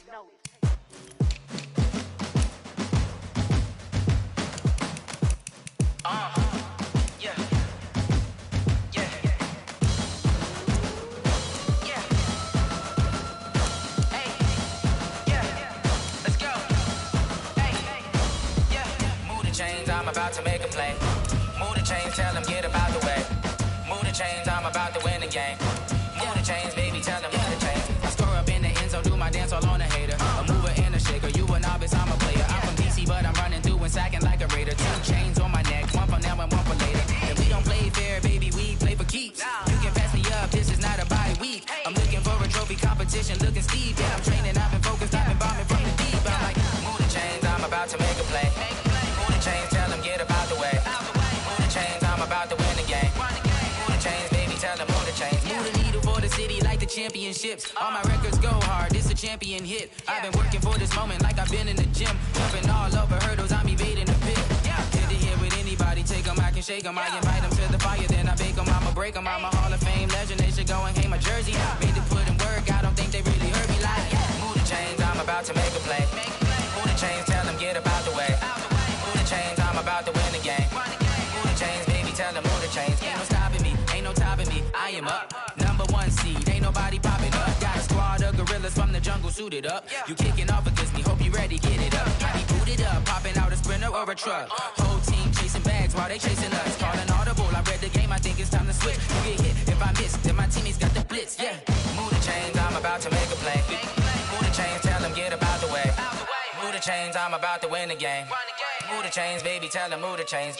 Speaker 9: I'm about to make a play. Move the chains, tell them get about the way. Move the chains, I'm about to win the game. Move the chains, baby, tell them move the chains. I score up in the end zone, do my dance all on a hater. A mover and a shaker, you a novice, I'm a player. I'm from DC, but I'm running through and sacking like a raider. 2 chains on my neck, one for now and one for later. And we don't play fair, baby, we play for keeps. You can pass me up, this is not a bye week. I'm looking for a trophy competition, looking steep. Yeah, I'm training, I've been focused, I've been bombing from the deep. I'm like, move the chains, I'm about to make a play. Move the chains, tell them get about the way. Move the chains, I'm about to win the game. Move the chains, baby, tell them move the chains. Move the needle for the city like the championships. All my records go hard, this a champion hit. I've been working for this moment like I've been in the gym. Jumping all over hurdles, I'm evading the pit. Hit the hit with anybody, take them, I can shake them. I invite them to the fire, then I bake them, I'ma break them. I'm a Hall of Fame legend, they should go and hang my jersey. Made to put in work, I don't think they really heard me like. Move the chains, I'm about to make a play. Move the chains, tell them get about the way. Move the chains, I'm about to win the game. Move the chains, baby, tell them move the chains. Ain't no stopping me, ain't no topping me. I am up, #1 seed, ain't nobody popping up. Got a squad of gorillas from the jungle suited up. You kicking off against me, hope you ready, get it up. I be booted up, popping out a Sprinter or a truck. Whole team chasing bags while they chasing us. Calling audible, I read the game, I think it's time to switch. You get hit, if I miss, then my teammates got the blitz, yeah. Move the chains, I'm about to make a play. Move the chains, tell them get about the way. Move the chains, I'm about to win the game. Move the chains, baby, tell them move the chains.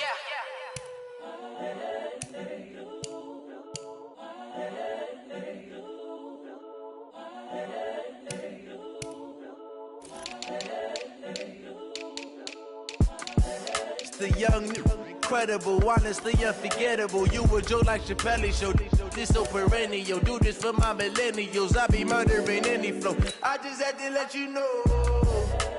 Speaker 2: It's the young, incredible, honestly unforgettable. You a joke like Chappelle Show. This so perennial. Do this for my millennials. I be murdering any flow. I just had to let you know.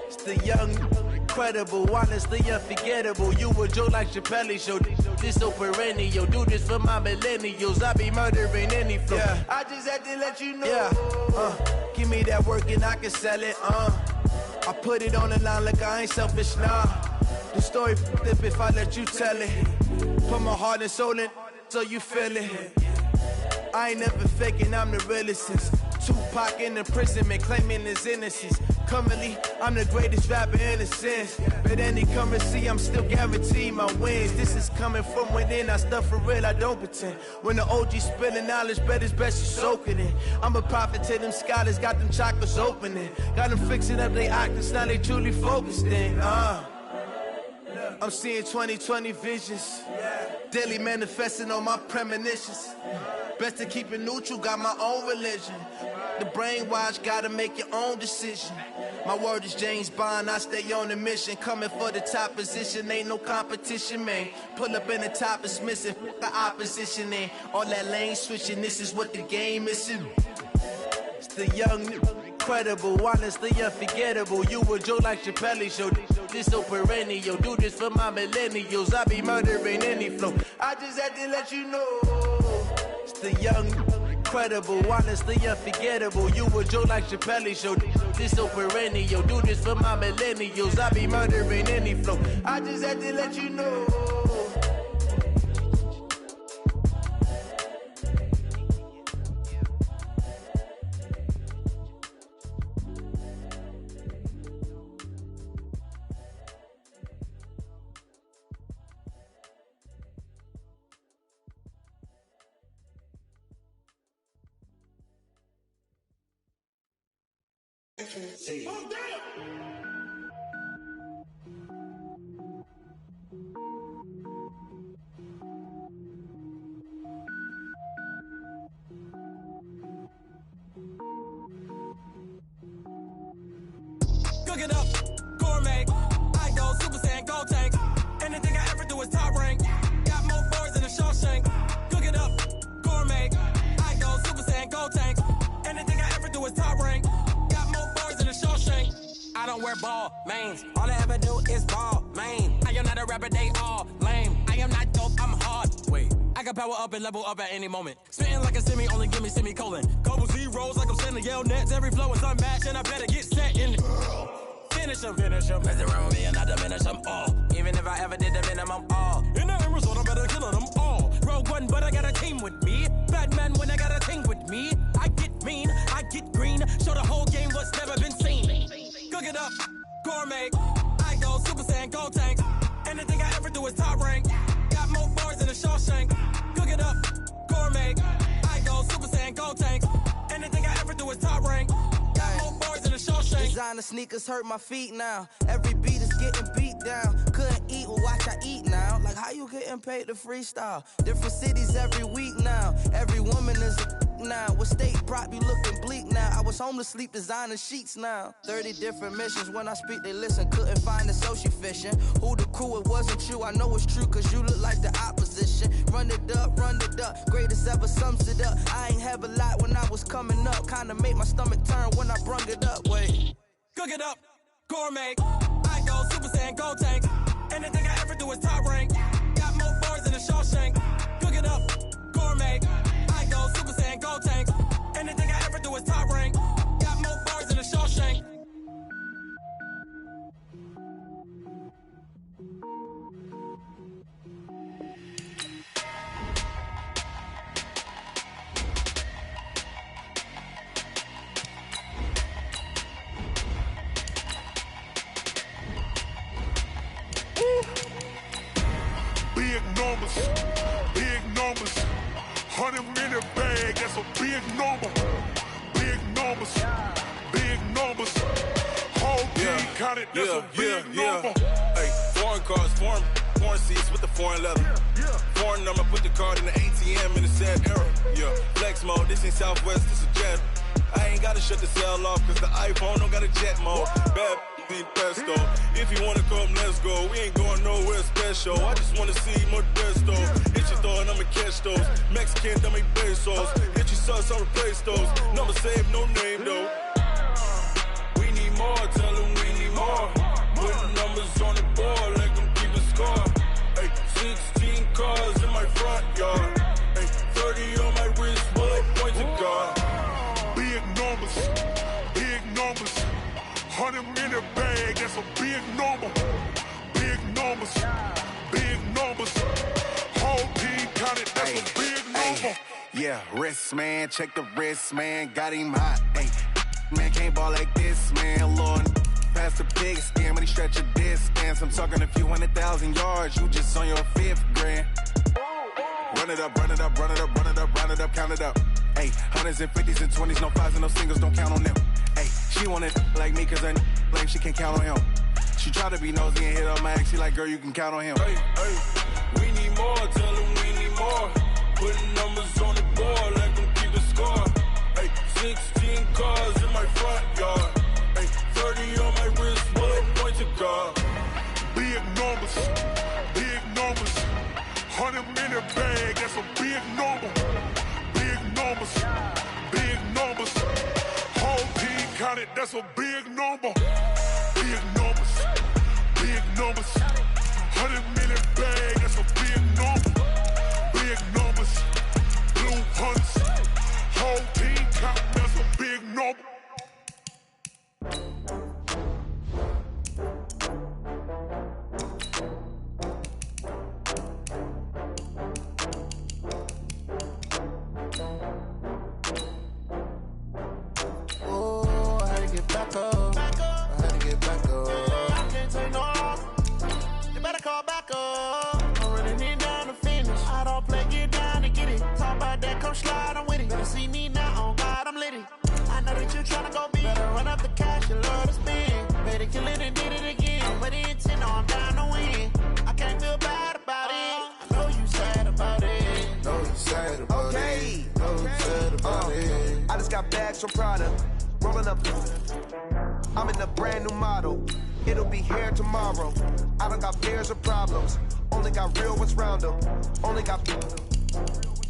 Speaker 2: It's the young, incredible, honestly unforgettable. You a joke like Chappelle Show. This so perennial. Do this for my millennials. I be murdering any flow. Yeah. I just had to let you know. Yeah. Give me that work and I can sell it. I put it on the line like I ain't selfish, nah. The story flip if I let you tell it. Put my heart and soul in so you feel it. I ain't never faking, I'm the realest since Tupac in imprisonment, claiming his innocence.
Speaker 1: Currently, I'm the greatest rapper in a sense. But any currency, I'm still guaranteed my wins. This is coming from within, I stuff for real, I don't pretend. When the OG spilling knowledge, bet it's best you soak it in. I'm a prophet to them scholars, got them chakras opening. Got them fixing up they octaves, now they truly focused in. I'm seeing 2020 visions. Daily manifesting on my premonitions. Best to keep it neutral, got my own religion. The brainwash, gotta make your own decision. My word is James Bond, I stay on a mission. Coming for the top position, ain't no competition, man. Pull up in the top, it's missing, the opposition in. All that lane switching, this is what the game is. It's the young, incredible, honestly unforgettable. You were Joe like Chappelle show. This so perennial, do this for my millennials. I be murdering any flow. I just had to let you know. It's the young, incredible, honestly unforgettable. You were Joe like Chappelle show. This so perennial, do this for my millennials. I be murdering any flow. I just had to let you know.
Speaker 2: Oh, damn!
Speaker 10: Cook it up, gourmet. I go Super Saiyan, gold tank. Anything I ever do is top rank. Got more boys than a Shawshank. Cook it up, gourmet. I go Super Saiyan, gold tank. Anything I ever do is top rank. I don't wear ball mains. All I ever do is ball main. I am not a rapper, they all lame. I am not dope, I'm hard. Wait, I can power up and level up at any moment. Spitting like a semi, only give me semicolon. Couple zeros like I'm sending yell nets. Every flow is unmatched and I better get set in. Finish them. Mess around with me and I diminish them all. Even if I ever did the minimum all. In the end result, I better kill them all. Rogue One, but I got a team with me. Batman when I got a team with me. I get mean, I get green. Show the whole game what's never been seen. Cook it up, gourmet. I go Super Saiyan, gold tank. Anything I ever do is top rank. Got more bars than a Shawshank. Cook it up, gourmet. I go Super Saiyan, gold tank. Anything I ever do is top rank. Got more bars than a Shawshank.
Speaker 11: Designer sneakers hurt my feet now. Every beat is getting beat down. Couldn't eat, well watch I eat now. Like how you getting paid to freestyle? Different cities every week now. Every woman is a now. With state prop, you looking bleak now. I was home to sleep, designer sheets now. 30 different missions. When I speak, they listen. Couldn't find the social fishing. Who the crew, it wasn't you. I know it's true, cause you look like the opposition. Run it up, greatest ever sums it up. I ain't have a lot when I was coming up. Kinda made my stomach turn when I brung it up. Wait.
Speaker 10: Cook it up, gourmet. I go Super Saiyan, gold tank. Anything I ever do is top rank. Got more bars than a Shawshank. Cook it up, gourmet. I go Super Saiyan, gold tank. Anything I ever do is top rank. Got more bars than a Shawshank.
Speaker 12: Big numbers, 100 in a bag, that's a big number. Big numbers, whole team counted, that's a big number.
Speaker 13: Hey, foreign cars, foreign seats with the foreign leather. Foreign number, put the card in the ATM in the sad era. Yeah, flex mode, this ain't Southwest, this a jet. I ain't gotta shut the cell off, cause the iPhone don't got a jet mode. Bad pesto. If you wanna come, let's go. We ain't going nowhere special. I just wanna see Modesto. Hit your thought, I'ma catch those. Mexican, I make pesos. Hit your sus, I'll replace those. Number saved, no name though. We need more, tell them we need more. Putting numbers on the board, let them keep a score. Hey, 16 cars in my front yard. Hey, 30 on my wrist, bullet points of God.
Speaker 12: Big numbers, 100 in a bag, that's a big number. Big numbers, whole team counted, that's a big number.
Speaker 14: Yeah, wrist man, check the wrist man, got him hot. Ay,
Speaker 13: Man, can't ball like this, man, Lord. Past the big scam, when he stretch a distance. I'm talking a few 100,000 yards, you just on your 5th grand. Run it up, run it up, run it up, run it up, run it up, count it up. Hey, hundreds and 50s and 20s, no 5s and no singles, don't count on them. Hey, she want it like me, cause her blame, she can't count on him. She try to be nosy and hit up my ex, she like, girl, you can count on him.
Speaker 14: Hey, hey, we need more, tell them we need more. Putting numbers on the board, let them keep the score. Hey, 16 cars in my front yard. Hey, 30 on my wrist, bullet point to God.
Speaker 12: Big numbers, big numbers. 100-minute bag, that's a big number. Big numbers, big numbers. Whole team counted, that's a big number. Big numbers, big numbers. 100-minute bag, that's a big number. Big numbers, blue hunts. Whole team counting, that's a big number.
Speaker 2: Back up. I had to get back up.
Speaker 11: I can't take no off. You better call back up. I'm running it down to finish. I don't play, get down to get it. Talk about that, come slide, I'm with it. Better see me now, on God, I'm litty. I know that you tryna go big. Better run up the cash, you love to spend. Better kill it and did it again. But the intent, no, I'm down to win. I can't feel bad about it. I know you sad about it.
Speaker 2: Know you sad about it. Know you sad about it.
Speaker 1: I just got bags from Prada. Rolling up, I'm in a brand new model. It'll be here tomorrow. I don't got fears or problems. Only got real ones round them. Only got.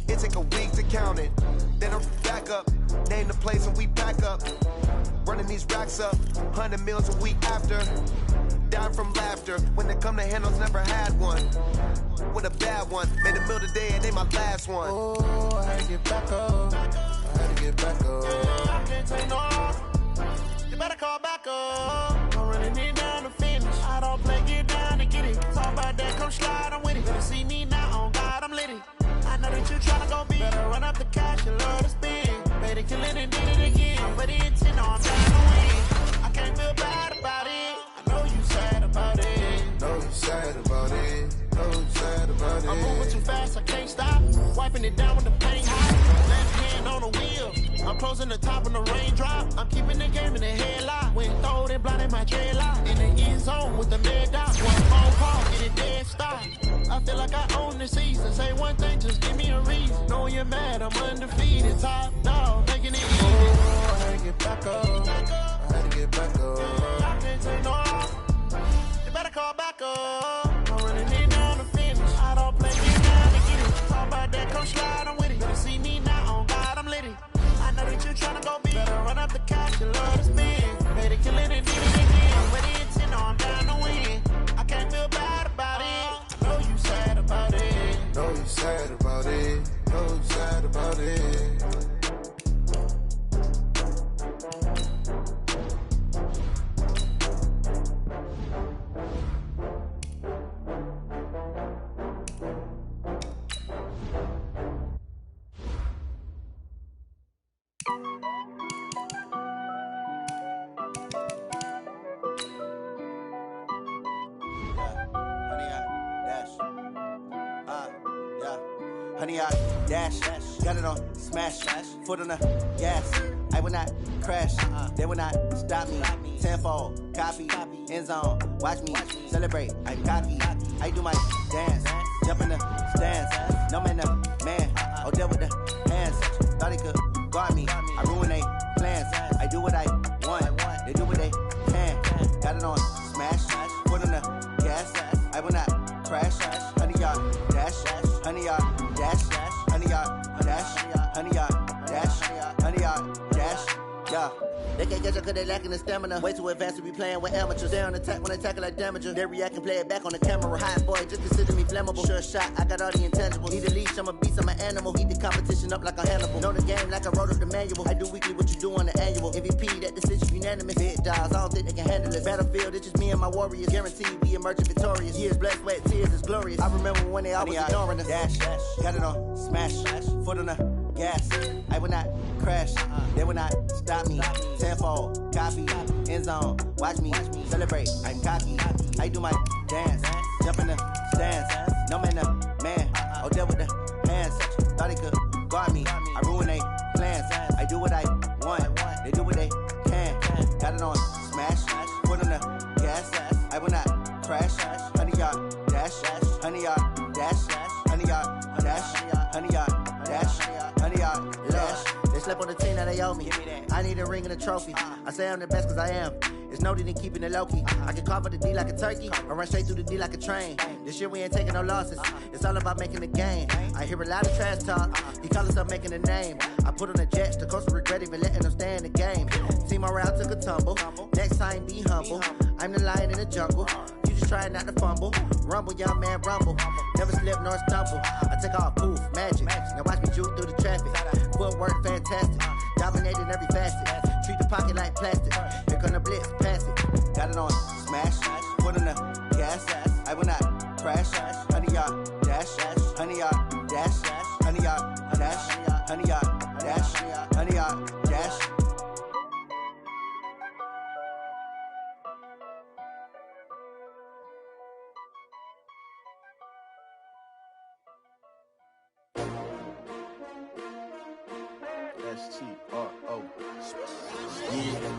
Speaker 1: It take a week to count it. Then I'm back up. Name the place and we pack up. Running these racks up. 100 meals a week after. Down from laughter. When they come to handles, never had one. With a bad one. Made a meal today and they my last one.
Speaker 2: Oh, I had to get back up. I had to get back up.
Speaker 11: I can't take no off. You better call back up. I'm running it down to finish. I don't play, get down to get it. Talk about that, come slide, I'm with it. Better see me now, on God, I'm litty. I know that you tryna go big. Better run up the cash, you love to spend. Better kill it and did it again. But the intent, no, I'm trying to win. I can't feel bad about it. I know you sad about it.
Speaker 2: Know you sad about it. Know you sad about it.
Speaker 11: I'm moving too fast, I can't stop. Wiping it down with the paint hot. Left hand on the wheel. I'm closing the top when the raindrop. I'm keeping the game in the headlock. When throwed and blinded my dreadlock. In the end zone with the mad dot. One phone call, get it dead stop. I feel like I own the season. Say one thing, just give me a reason. Know you're mad, I'm undefeated. Top dog, making it easy.
Speaker 2: Oh, I had to get back up. I had to get back up.
Speaker 11: I can't take no off. You better call back up. I'm running it down to finish. I don't play, get down to get it. Talk about that, come slide, I'm with it. Better see me now, on God, I'm litty. I know that you tryna go big. Better run up the cash, you love to spend. Better kill it and did it again. But the intent, no, I'm down to win. I can't feel bad about it. I know you sad about it.
Speaker 2: Know you sad about it. Know you sad about it.
Speaker 15: Honey, I dash, got it on smash, foot on the gas. I will not crash, they will not stop me. Tenfold, copy, end zone, watch me celebrate. I'm cocky, I do my dance, jump in the stands. No man, the man, oh, deal with the hands. Thought he could guard me, I ruin they plans. I do what I want, they do what they can. Got it on smash, foot on the gas. I will not crash, honey, y'all dash, honey, y'all dash, honey, y'all dash, honey, y'all dash, honey, y'all dash, yeah. They can't catch up cause they lacking the stamina. Way too advanced to be playing with amateurs. They on attack when they tackle like damager. They react and play it back on the camera. Hot boy, just consider me flammable. Sure shot, I got all the intangibles. Need a leash, I'm a beast, I'm an animal. Heat the competition up like a Hannibal. Know the game like I wrote up the manual. I do weekly what you do on the annual. MVP, that decision unanimous. Big dogs, I don't think they can handle it. Battlefield, it's just me and my warriors. Guaranteed we emerging victorious. Years, blood, sweat, tears, it's glorious. I remember when they always ignoring us. Dash, got it on smash, foot on the gas. I will not crash, They will not stop me. Tenfold, copy, end zone. Watch me celebrate. I'm cocky. I do my dance. Jump in the stands. No man, man. Oh, there with the hands. Thought he could guard me. I ruin they plans. I do what I want. They do what they can. Got it on smash. Put on the gas. I will not crash. 100-yard dash. 100-yard dash. 100-yard dash. 100-yard dash. 100-yard dash. They slept on the team that they owe me. I need a ring and a trophy. I say I'm the best cause I am. It's noted in keeping it low-key. I can call for the D like a turkey or run straight through the D like a train. This year we ain't taking no losses. It's all about making the game. I hear a lot of trash talk. He call himself making a name. I put on the Jets. The coach regret even letting them stay in the game. Team morale took a tumble. Next time be humble. I'm the lion in the jungle. You just trying not to fumble. Rumble, young man, rumble. Never slip nor stumble. I take off, poof, magic. Now watch me juke through the traffic. Footwork fantastic. Dominating every facet. Treat the pocket like plastic. Here come the blitz, pass it. Got it on smash. Put on the gas. I will not crash. 100-yard dash. 100-yard dash. 100-yard dash. 100-yard dash. 100-yard dash.
Speaker 16: S-T-R-O. Yeah.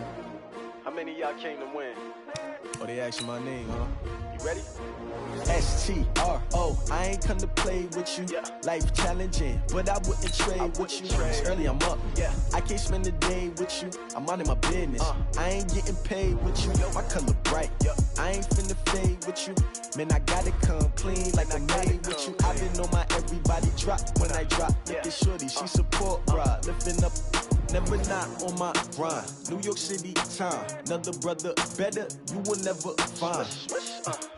Speaker 16: How many of y'all came to win? Oh, they asking my name, huh? You ready? S-T-R-O. I ain't come to play with you. Life challenging, but I wouldn't trade with you. It's early, I'm up. I can't spend the day with you. I'm minding my business. I ain't getting paid with you. My color bright. I ain't finna fade with you. Man, I gotta come clean like I made with you. I've been on my everybody drop when I drop. Look at shorty, she support ride. Lifting up, never not on my grind. New York City time, another brother better, you will never find.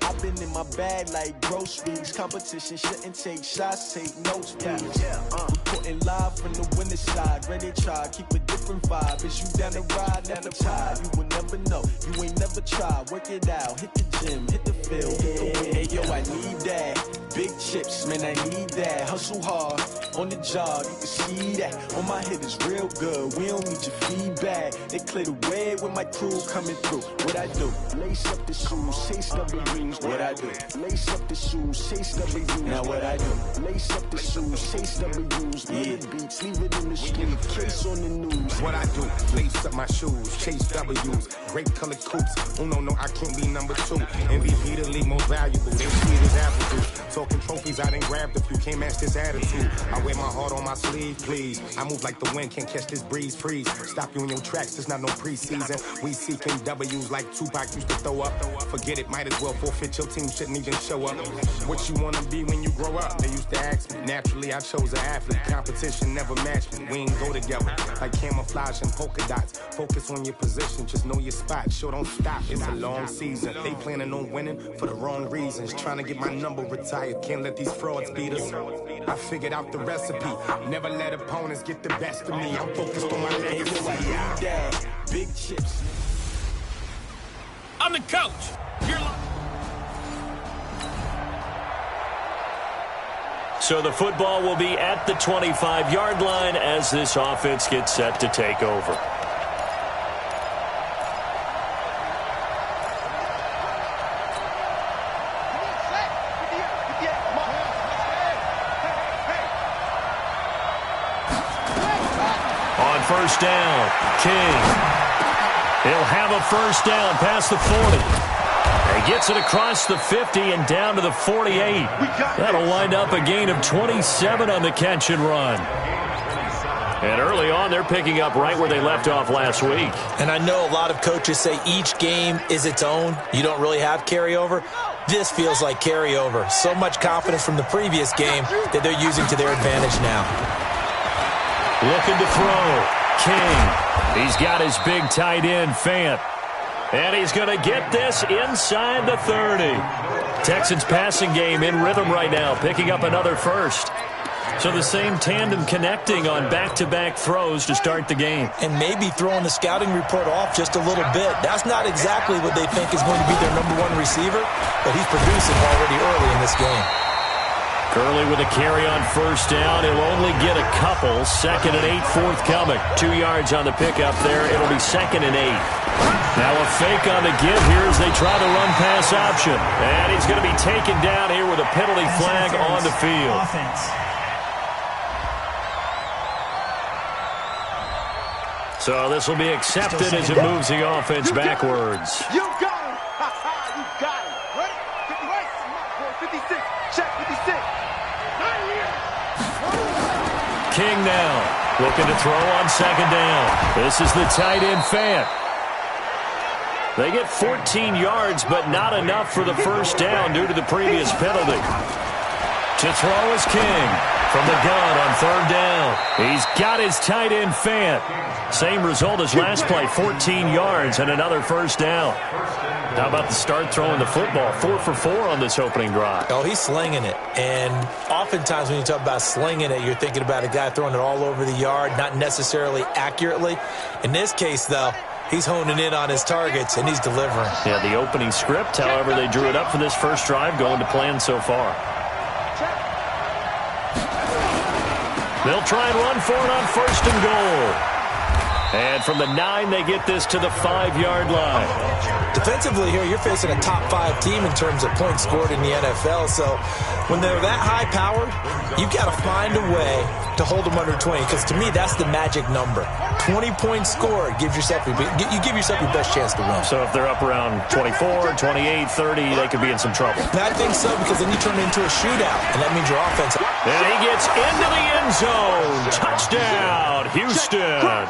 Speaker 16: I've been in my bag like groceries. Competition shouldn't take shots, take notes, please. Reporting live from the winner side. Ready to try, keep a different vibe. Is you down the ride, never tired. You will never know, you ain't never tried. Work it out, hit the gym, hit the field, hit the win. Hey yo, I need that. Big chips, man, I need that. Hustle hard, on the job, you can see that. On my hit is real good, we don't need your feedback. They clear the way with my crew coming through. What I do? Lace up the shoes, chase double rings. What I do? Lace up the shoes, chase double rings. Now what I do? Lace up the shoes, chase double rings. Yeah, beats, leave it in the street, case on the news.
Speaker 17: What I do? Lace up my shoes, chase W's. Great colored coops. Oh no, I can't be number 2. MVP the league most valuable. They sweet as apple juice. Talking trophies, I done grabbed a few. Can't match this attitude. I wear my heart on my sleeve, please. I move like the wind, can't catch this breeze. Freeze. Stop you in your tracks. It's not no preseason. We seeking W's like Tupac used to throw up. Forget it, might as well forfeit. Your team shouldn't even show up. What you wanna be when you grow up? They used to ask me. Naturally, I chose an athlete. Competition never matched me. We ain't go together like camouflage and polka dots. Focus on your position, just know your spot. Sure, don't stop. It's a long season. They planning on winning for the wrong reasons. Trying to get my number retired. Can't let these frauds beat us. I figured out the recipe. Never let opponents get the best of me. I'm focused on my legacy.
Speaker 16: Big chips.
Speaker 4: I'm the coach. You're So the football will be at the 25-yard line as this offense gets set to take over. On first down, King. He'll have a first down past the 40. He gets it across the 50 and down to the 48. That'll wind up a gain of 27 on the catch and run. And early on, they're picking up right where they left off last week.
Speaker 5: And I know a lot of coaches say each game is its own. You don't really have carryover. This feels like carryover. So much confidence from the previous game that they're using to their advantage now.
Speaker 4: Looking to throw. King. He's got his big tight end, Fant. And he's going to get this inside the 30. Texans passing game in rhythm right now, picking up another first. So the same tandem connecting on back-to-back throws to start the game.
Speaker 5: And maybe throwing the scouting report off just a little bit. That's not exactly what they think is going to be their #1 receiver, but he's producing already early in this game.
Speaker 4: Gurley with a carry on first down. He'll only get a couple. 2nd and 8 forthcoming. 2 yards on the pickup there. It'll be 2nd and 8. Now a fake on the give here as they try the run-pass option. And he's going to be taken down here with a penalty flag on the field. So this will be accepted as it moves the offense backwards.
Speaker 7: You got him! You got him! Ready? 50 right? 56. Check 56. Not here.
Speaker 4: King now looking to throw on 2nd down. This is the tight end Fant. They get 14 yards, but not enough for the first down due to the previous penalty. To throw is King from the gun on 3rd down. He's got his tight end Fant. Same result as last play, 14 yards and another first down. How about the start throwing the football? 4 for 4 on this opening drive.
Speaker 5: Oh, he's slinging it. And oftentimes when you talk about slinging it, you're thinking about a guy throwing it all over the yard, not necessarily accurately. In this case, though, he's honing in on his targets, and he's delivering.
Speaker 4: Yeah, the opening script, however, they drew it up for this first drive, going to plan so far. They'll try and run for it on 1st and goal. And from the 9, they get this to the 5-yard line.
Speaker 5: Defensively here, you're facing a top 5 team in terms of points scored in the NFL. So when they're that high-powered, you've got to find a way to hold them under 20. Because to me, that's the magic number. 20 points scored gives yourself you give yourself your best chance to win.
Speaker 4: So if they're up around 24, 28, 30, they could be in some trouble.
Speaker 5: I think so, because then you turn it into a shootout, and that means your offense.
Speaker 4: And he gets into the end zone. Touchdown, Houston.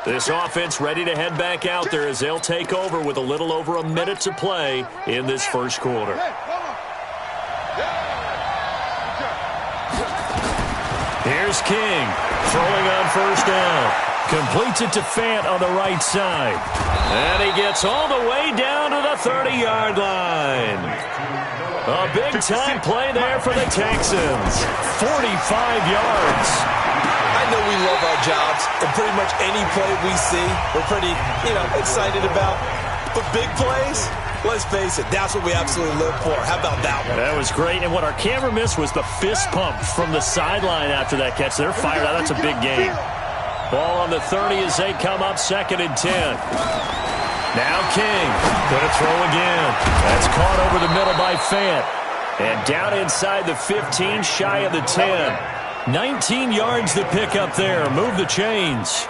Speaker 4: This offense ready to head back out there as they'll take over with a little over a minute to play in this first quarter. Here's King throwing on first down. Completes it to Fant on the right side. And he gets all the way down to the 30-yard line. A big-time play there for the Texans. 45 yards.
Speaker 5: I know we love our jobs, and pretty much any play we see, we're pretty, excited about. But big plays, let's face it, that's what we absolutely live for. How about that one?
Speaker 4: That was great, and what our camera missed was the fist pump from the sideline after that catch. They're fired out. That's a big game. Ball on the 30 as they come up 2nd and 10. Now King, gonna throw again. That's caught over the middle by Fant. And down inside the 15, shy of the 10. 19 yards to pick up there. Move the chains.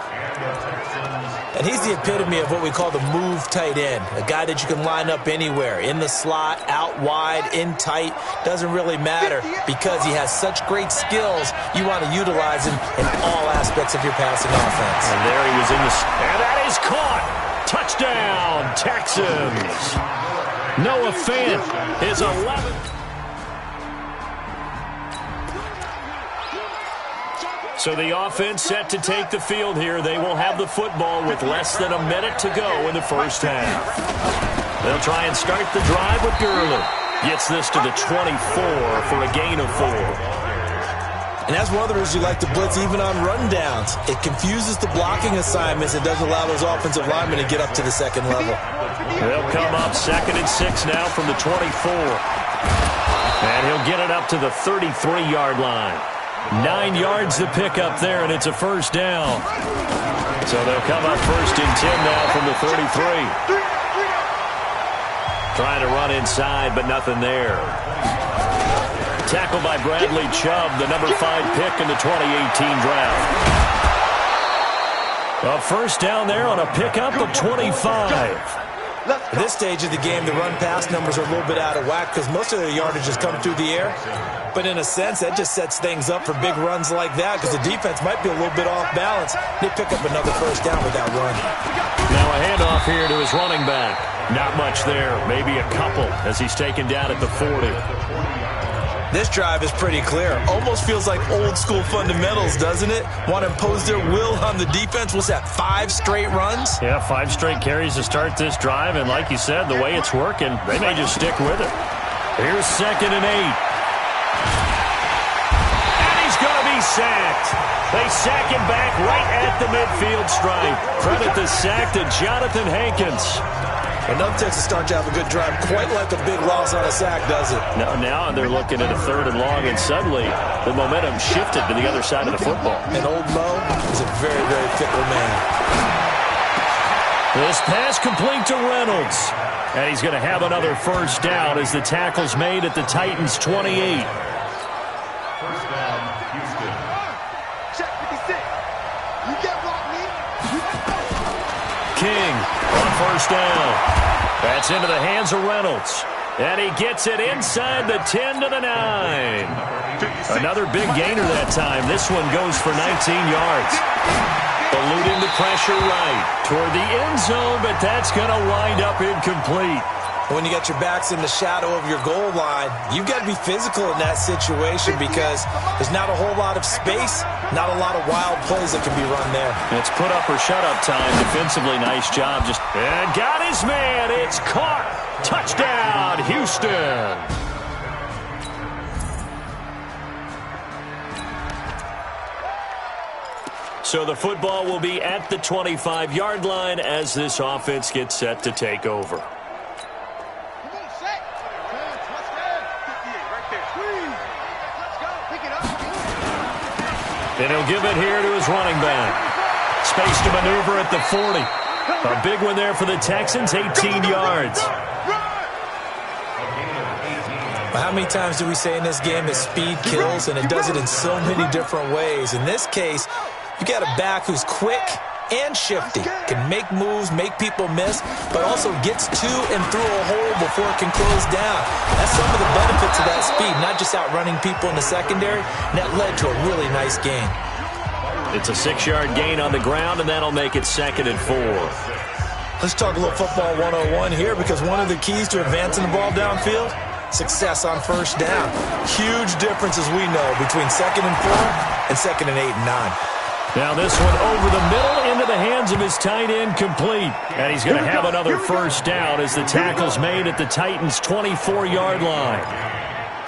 Speaker 5: And he's the epitome of what we call the move tight end. A guy that you can line up anywhere. In the slot, out wide, in tight. Doesn't really matter because he has such great skills. You want to utilize him in all aspects of your passing offense.
Speaker 4: And there he was in the... And that is caught. Touchdown, Texans. Noah Fant is 11th. So the offense set to take the field here. They will have the football with less than a minute to go in the first half. They'll try and start the drive with Gurley. Gets this to the 24 for a gain of 4.
Speaker 5: And as one of the reasons you like to blitz even on rundowns. It confuses the blocking assignments. It doesn't allow those offensive linemen to get up to the second level.
Speaker 4: They'll come up 2nd and 6 now from the 24. And he'll get it up to the 33-yard line. 9 yards to pick up there, and it's a first down. So they'll come up 1st and 10 now from the 33. Trying to run inside, but nothing there. Tackled by Bradley Chubb, the number 5 pick in the 2018 draft. A first down there on a pickup of 25.
Speaker 5: At this stage of the game, the run-pass numbers are a little bit out of whack because most of their yardage has come through the air. But in a sense, that just sets things up for big runs like that because the defense might be a little bit off balance. They pick up another first down with that run.
Speaker 4: Now a handoff here to his running back. Not much there, maybe a couple as he's taken down at the 40.
Speaker 5: This drive is pretty clear. Almost feels like old-school fundamentals, doesn't it? Want to impose their will on the defense. What's that, 5 straight runs?
Speaker 4: Yeah, 5 straight carries to start this drive, and like you said, the way it's working, they may just stick with it. Here's 2nd and 8. And he's going to be sacked. They sack him back right at the midfield stripe. Credit the sack to Jonathan Hankins.
Speaker 5: Enough takes to start to have a good drive, quite like a big loss on a sack, does it?
Speaker 4: Now they're looking at a 3rd and long, and suddenly the momentum shifted to the other side of the football.
Speaker 5: And old Mo is a very, very fickle man.
Speaker 4: This pass complete to Reynolds. And he's going to have another first down as the tackle's made at the Titans' 28.
Speaker 6: First down, Houston.
Speaker 7: Check 56. You get blocked me.
Speaker 4: King on first down. That's into the hands of Reynolds. And he gets it inside the 10 to the 9. Another big gainer that time. This one goes for 19 yards. Eluding the pressure right toward the end zone, but that's going to wind up incomplete.
Speaker 5: When you got your backs in the shadow of your goal line, you've got to be physical in that situation because there's not a whole lot of space, not a lot of wild plays that can be run there.
Speaker 4: It's put up or shut up time. Defensively, nice job. And got his man. It's caught. Touchdown, Houston. So the football will be at the 25-yard line as this offense gets set to take over. And he'll give it here to his running back. Space to maneuver at the 40. A big one there for the Texans, 18 yards.
Speaker 5: Well, how many times do we say in this game that speed kills, and it does it in so many different ways? In this case, you got a back who's quick and shifty, can make moves, make people miss, but also gets to and through a hole before it can close down. That's some of the benefits of that speed, not just outrunning people in the secondary, and that led to a really nice gain.
Speaker 4: It's a 6-yard gain on the ground, and that'll make it 2nd and 4.
Speaker 5: Let's talk a little football 101 here, because one of the keys to advancing the ball downfield, success on first down. Huge difference, as we know, between 2nd and 4 and 2nd and 8 and 9.
Speaker 4: Now this one over the middle into the hands of his tight end, complete. And he's going to have another first down as the tackle's made at the Titans' 24-yard line.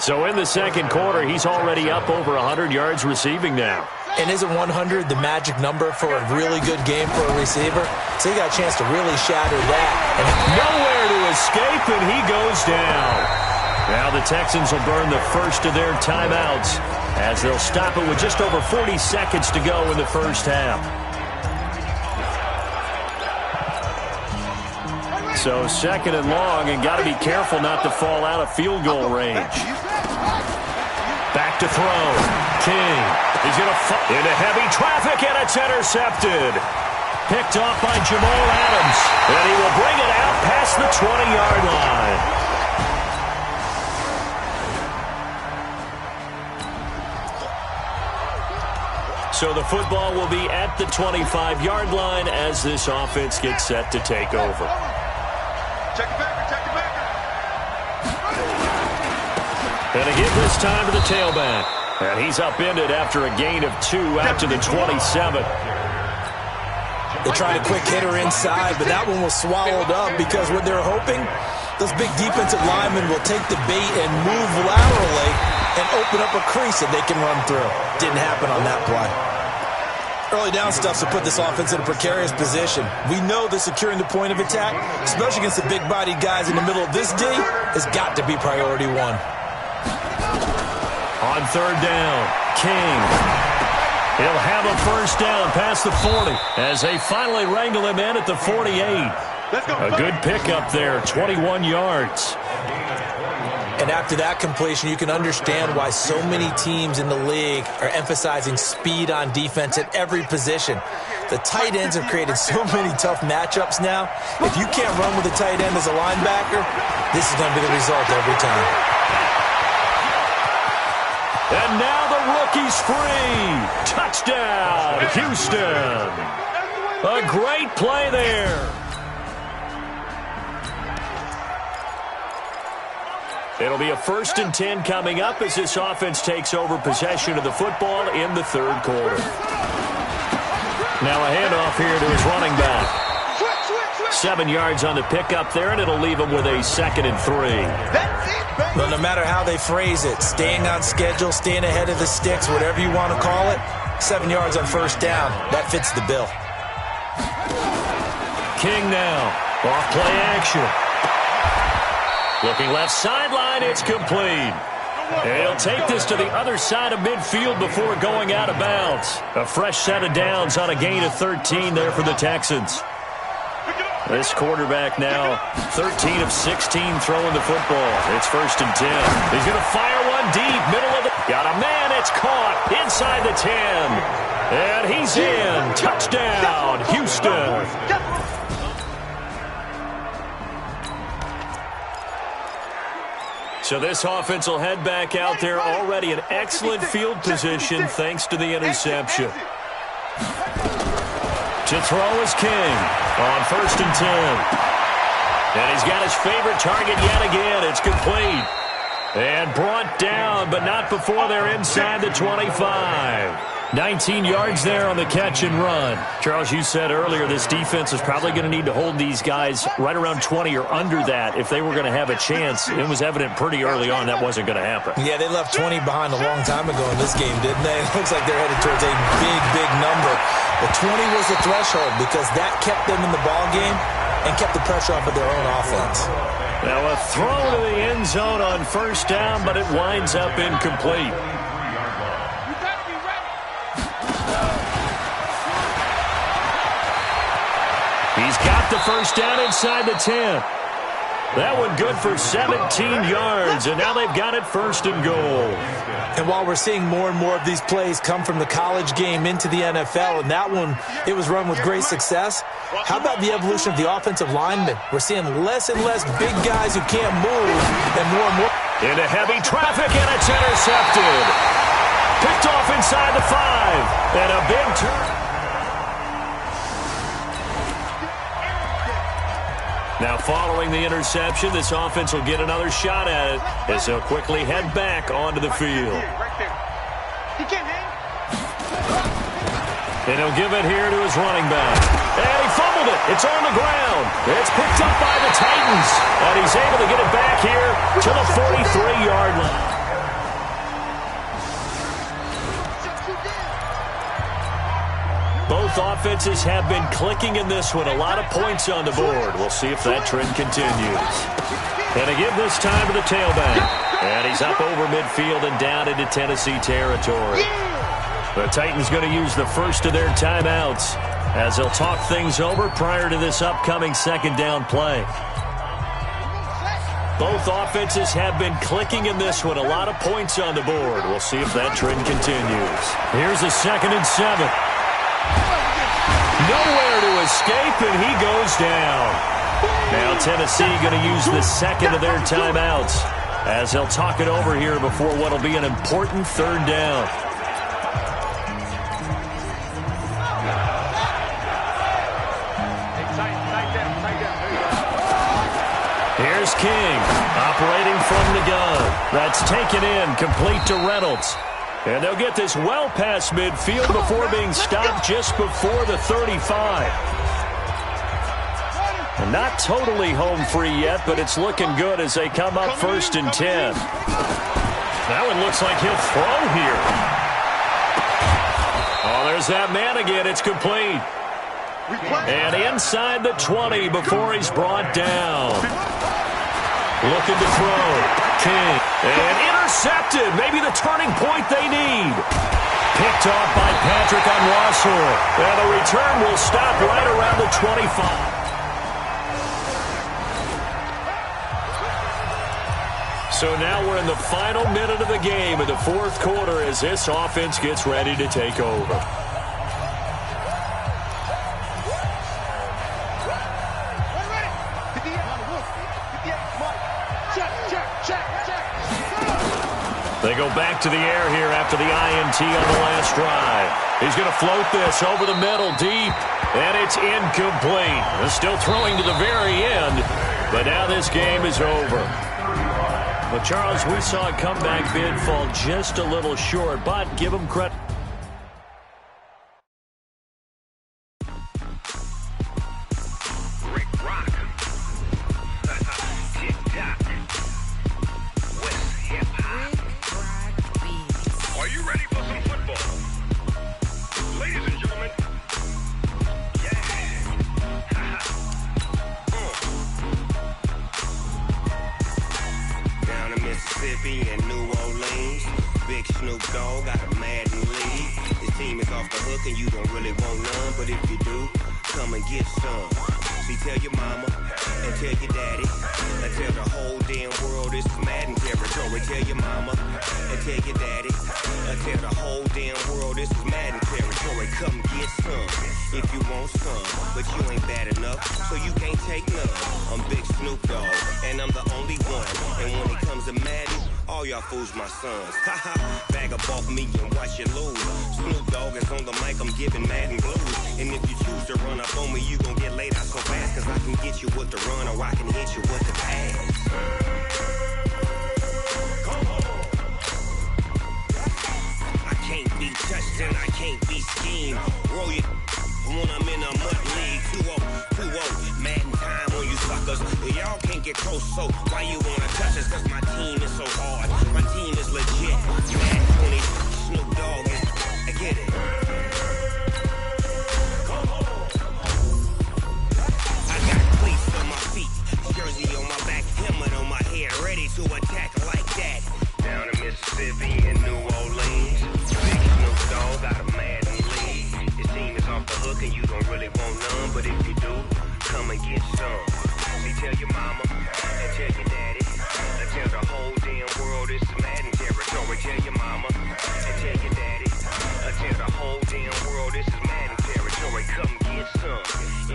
Speaker 4: So in the second quarter, he's already up over 100 yards receiving now.
Speaker 5: And isn't 100 the magic number for a really good game for a receiver? So he got a chance to really shatter that.
Speaker 4: And nowhere to escape, and he goes down. Now the Texans will burn the first of their timeouts as they'll stop it with just over 40 seconds to go in the first half. So 2nd and long, and got to be careful not to fall out of field goal range. Back to throw. King. He's going to fall into heavy traffic, and it's intercepted. Picked off by Jamal Adams. And he will bring it out past the 20-yard line. So the football will be at the 25-yard line as this offense gets set to take over.
Speaker 7: Check it back, check it back.
Speaker 4: And a give this time to the tailback. And he's upended after a gain of 2 out to the 27.
Speaker 5: They tried a quick hitter inside, but that one was swallowed up because what they're hoping, those big defensive linemen will take the bait and move laterally and open up a crease that they can run through. Didn't happen on that play. Early down stuff to put this offense in a precarious position. We know that securing the point of attack, especially against the big-bodied guys in the middle of this D, has got to be priority 1.
Speaker 4: On 3rd down, King. He'll have a first down past the 40 as they finally wrangle him in at the 48. A good pickup there, 21 yards.
Speaker 5: And after that completion, you can understand why so many teams in the league are emphasizing speed on defense at every position. The tight ends have created so many tough matchups now. If you can't run with a tight end as a linebacker, this is going to be the result every time.
Speaker 4: And now the rookie's free. Touchdown, Houston. A great play there. It'll be a 1st and 10 coming up as this offense takes over possession of the football in the 3rd quarter. Now a handoff here to his running back. 7 yards on the pickup there, and it'll leave him with a 2nd and 3.
Speaker 5: Well, no matter how they phrase it, staying on schedule, staying ahead of the sticks, whatever you want to call it, 7 yards on first down, that fits the bill.
Speaker 4: King now. Off play action. Looking left sideline, it's complete. He'll take this to the other side of midfield before going out of bounds. A fresh set of downs on a gain of 13 there for the Texans. This quarterback now 13 of 16 throwing the football. It's 1st and 10. He's going to fire one deep, middle of the... Got a man, it's caught inside the 10. And he's in. Touchdown, Houston. So this offense will head back out there already in excellent field position thanks to the interception. To throw is King on 1st and 10. And he's got his favorite target yet again. It's complete. And brought down, but not before they're inside the 25. 19 yards there on the catch and run. Charles, you said earlier this defense is probably going to need to hold these guys right around 20 or under that if they were going to have a chance. It was evident pretty early on that wasn't going to happen.
Speaker 5: Yeah, they left 20 behind a long time ago in this game, didn't they? It looks like they're headed towards a big, big number. The 20 was the threshold because that kept them in the ball game and kept the pressure off of their own offense.
Speaker 4: Now a throw to the end zone on 1st down, but it winds up incomplete. He's got the 1st down inside the 10. That one good for 17 yards, and now they've got it 1st and goal.
Speaker 5: And while we're seeing more and more of these plays come from the college game into the NFL, and that one, it was run with great success, how about the evolution of the offensive linemen? We're seeing less and less big guys who can't move, and more.
Speaker 4: Into heavy traffic, and it's intercepted. Picked off inside the 5, and a big turn. Now, following the interception, this offense will get another shot at it as they'll quickly head back onto the field. And he'll give it here to his running back. And he fumbled it. It's on the ground. It's picked up by the Titans. And he's able to get it back here to the 43-yard line. Both offenses have been clicking in this one. A lot of points on the board. We'll see if that trend continues. And to give this time to the tailback. And he's up over midfield and down into Tennessee territory. The Titans going to use the first of their timeouts as they'll talk things over prior to this upcoming 2nd down play. Both offenses have been clicking in this one. A lot of points on the board. We'll see if that trend continues. Here's a 2nd and 7. Nowhere to escape, and he goes down. Now Tennessee going to use the 2nd of their timeouts as they'll talk it over here before what will be an important 3rd down. Here's King operating from the gun. That's taken in, complete to Reynolds. And they'll get this well past midfield before being stopped just before the 35. And not totally home free yet, but it's looking good as they come up 1st and 10. Now it looks like he'll throw here. Oh, there's that man again. It's complete. And inside the 20 before he's brought down. Looking to throw. King. And intercepted. Maybe the turning point they need. Picked off by Patrick on Wassor. And the return will stop right around the 25. So now we're in the final minute of the game in the 4th quarter as this offense gets ready to take over. They go back to the air here after the INT on the last drive. He's going to float this over the middle deep, and it's incomplete. They're still throwing to the very end, but now this game is over. Well, Charles, we saw a comeback bid fall just a little short, but give him credit.
Speaker 18: Snoop Dogg got a Madden lead. His team is off the hook and you don't really want none, but if you do, come and get some. See, tell your mama and tell your daddy and tell the whole damn world this is Madden territory. Tell your mama and tell your daddy and tell the whole damn world this is Madden territory. Come get some if you want some, but you ain't bad enough, so you can't take none. I'm Big Snoop Dogg, and I'm the only one. And when it comes to Madden, all y'all fools my sons. Haha, bag up off me and watch you lose. Snoop Dogg is on the mic, I'm giving Madden blues. And if you choose to run up on me, you gon' get laid out so fast, cause I can get you with the run or I can hit you with the pass. I can't be touched and I can't be schemed. Roll you when I'm in a mud league. 2-0, Madden time on you suckers. Y'all can't get close, so why you wanna touch us? Cause my team is so hard. My team is legit. Madden 20, Snoop Dogg is, I get it. I got cleats on my feet, jersey on my back, helmet on my head, ready to attack like that. Down in Mississippi and New Orleans, Big Snoop Dogg got a Madden lead. His team is off the hook and you don't really want none, but if you do, come and get some. See, tell your mama and tell your daddy and tell the whole damn world this is Madden territory. Tell your mama and tell your daddy and tell the whole damn world this is Madden territory. Come get some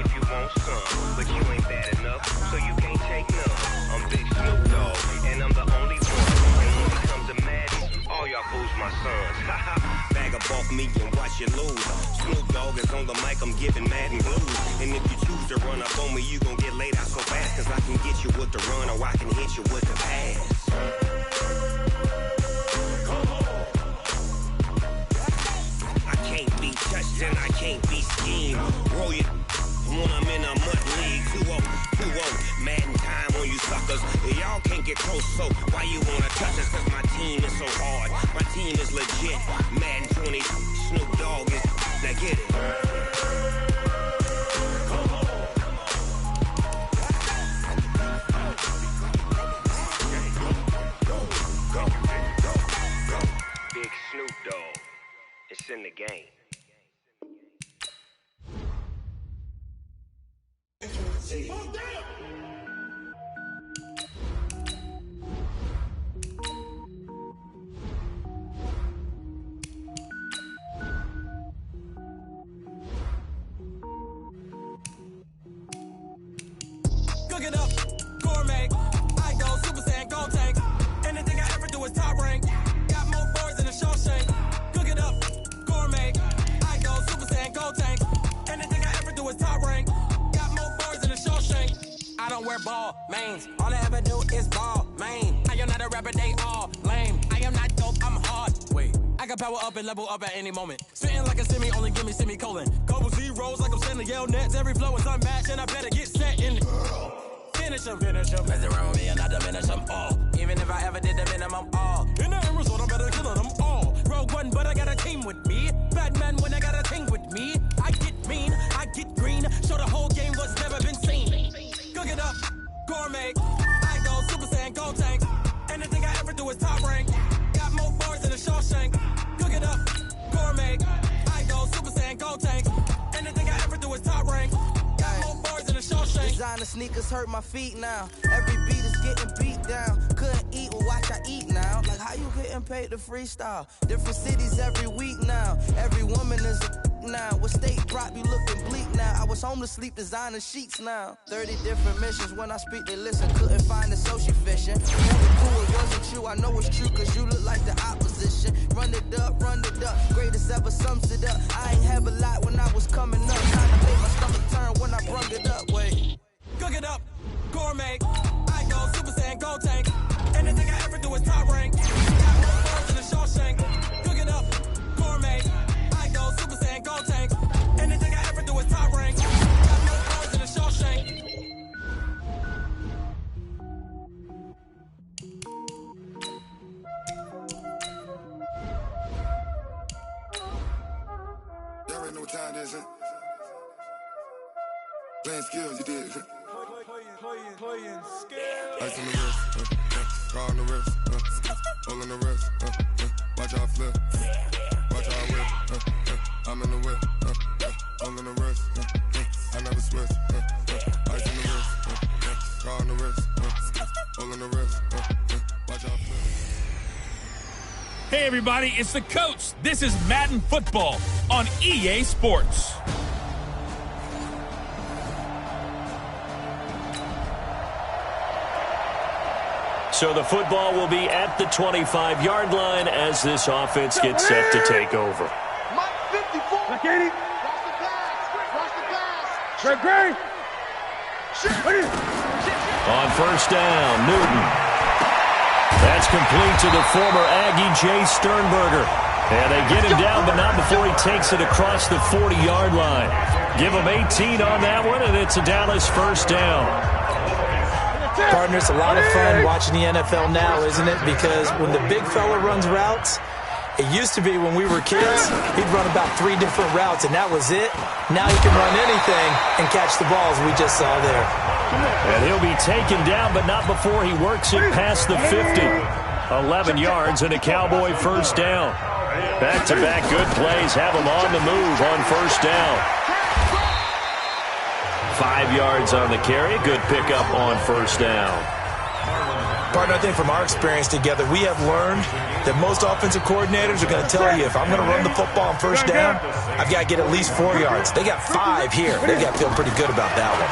Speaker 18: if you want some, but you ain't bad enough, so you can't take none. I'm Big Snoop Dogg, and I'm the only one. And when it comes to Madden, all y'all fools my sons. Haha, bag up off me and watch you lose. Snoop Dogg is on the mic, I'm giving Madden blues. And if you choose to run up on me, you gon' get laid out so fast, cause I can get you with the run or I can hit you with the pass. I can't be touched and I can't be schemed. Roll you when I'm in a mud league. 2-0, Madden time on you suckers. Y'all can't get close, so why you wanna touch us? Cause my team is so hard. My team is legit. Madden 20, Snoop Dogg is, now get it. Big Snoop Dogg, it's in the game.
Speaker 10: Cook it up, gourmet. I go Super Saiyan, go tank. Anything I ever do is top rank. Got more boards than a Shawshank. Cook it up, gourmet. I go Super Saiyan, go tank. Anything I ever do is top rank. Got more boards than a Shawshank. I don't wear ball mains. All I ever do is ball main. I am not a rapper, they all lame. I am not dope, I'm hard. Wait, I can power up and level up at any moment. Spitting like a semi, only give me semicolon. Couple zeros like I'm sending yell nets. Every flow is unmatched and I better get set in. Finish him. Mess around with me and I diminish them all. Even if I ever did the minimum all. In the end result, I better kill them all. Rogue One, but I got a team with me. Batman when I got a team with me. I get mean, I get green. Show the whole game what's never been seen. Cook it up, gourmet. I go Super Saiyan, go tank. Anything I ever do is top rank. Got more bars than a Shawshank. Cook it up, gourmet. I go Super Saiyan, go tank. Anything I ever do is top rank. Got more bars than a Shawshank.
Speaker 11: Designer sneakers hurt my feet now. Every beat is getting beat down. Couldn't eat, well watch I eat now. Like how you getting paid to freestyle? Different cities every week now. Every woman is a now. What state brought me looking bleak now? I was homeless, sleep designer sheets now. 30 different missions. When I speak, they listen. Couldn't find the social fishing. Cool, it wasn't you. I know it's true, cause you look like the opposition. Run it up. Greatest ever sums it up. I ain't have a lot when I was coming up. Trying to make my stomach turn when I brung it up. Wait.
Speaker 10: Cook it up, gourmet. I go Super Saiyan, go tank. Anything I ever do is top rank. Got more bars than a Shawshank. Cook it up, gourmet. I go Super Saiyan, go tank. Anything I ever do is top rank. Got more bars than a Shawshank.
Speaker 12: Y'all already know what time it is, huh? Playing skills, you did.
Speaker 7: Playing skills.
Speaker 12: Ice on the wrist, car on the wrist, all on the wrist, watch Watch out flip. Watch out whip. I'm in the whip. All in the wrist. I never switch. Ice in the wrist. Car on the wrist. All in the wrist. Watch out flip.
Speaker 19: Hey everybody, it's the coach. This is Madden Football on EA Sports.
Speaker 4: So the football will be at the 25-yard line as this offense gets set to take over.
Speaker 7: Mike 54. Look at it. Cross the pass. Great.
Speaker 4: On first down, Newton. That's complete to the former Aggie, Jay Sternberger. And they get him down, but not before he takes it across the 40-yard line. Give him 18 on that one, and it's a Dallas first down.
Speaker 5: Partner, it's a lot of fun watching the NFL now, isn't it? Because when the big fella runs routes, it used to be when we were kids, he'd run about 3 different routes, and that was it. Now he can run anything and catch the balls we just saw there.
Speaker 4: And he'll be taken down, but not before he works it past the 50. 11 yards and a Cowboy first down. Back-to-back good plays have him on the move on first down. 5 yards on the carry. Good pickup on first down.
Speaker 5: Partner, I think from our experience together, we have learned that most offensive coordinators are going to tell you, if I'm going to run the football on first down, I've got to get at least 4 yards. They got 5 here. They got to feel pretty good about that one.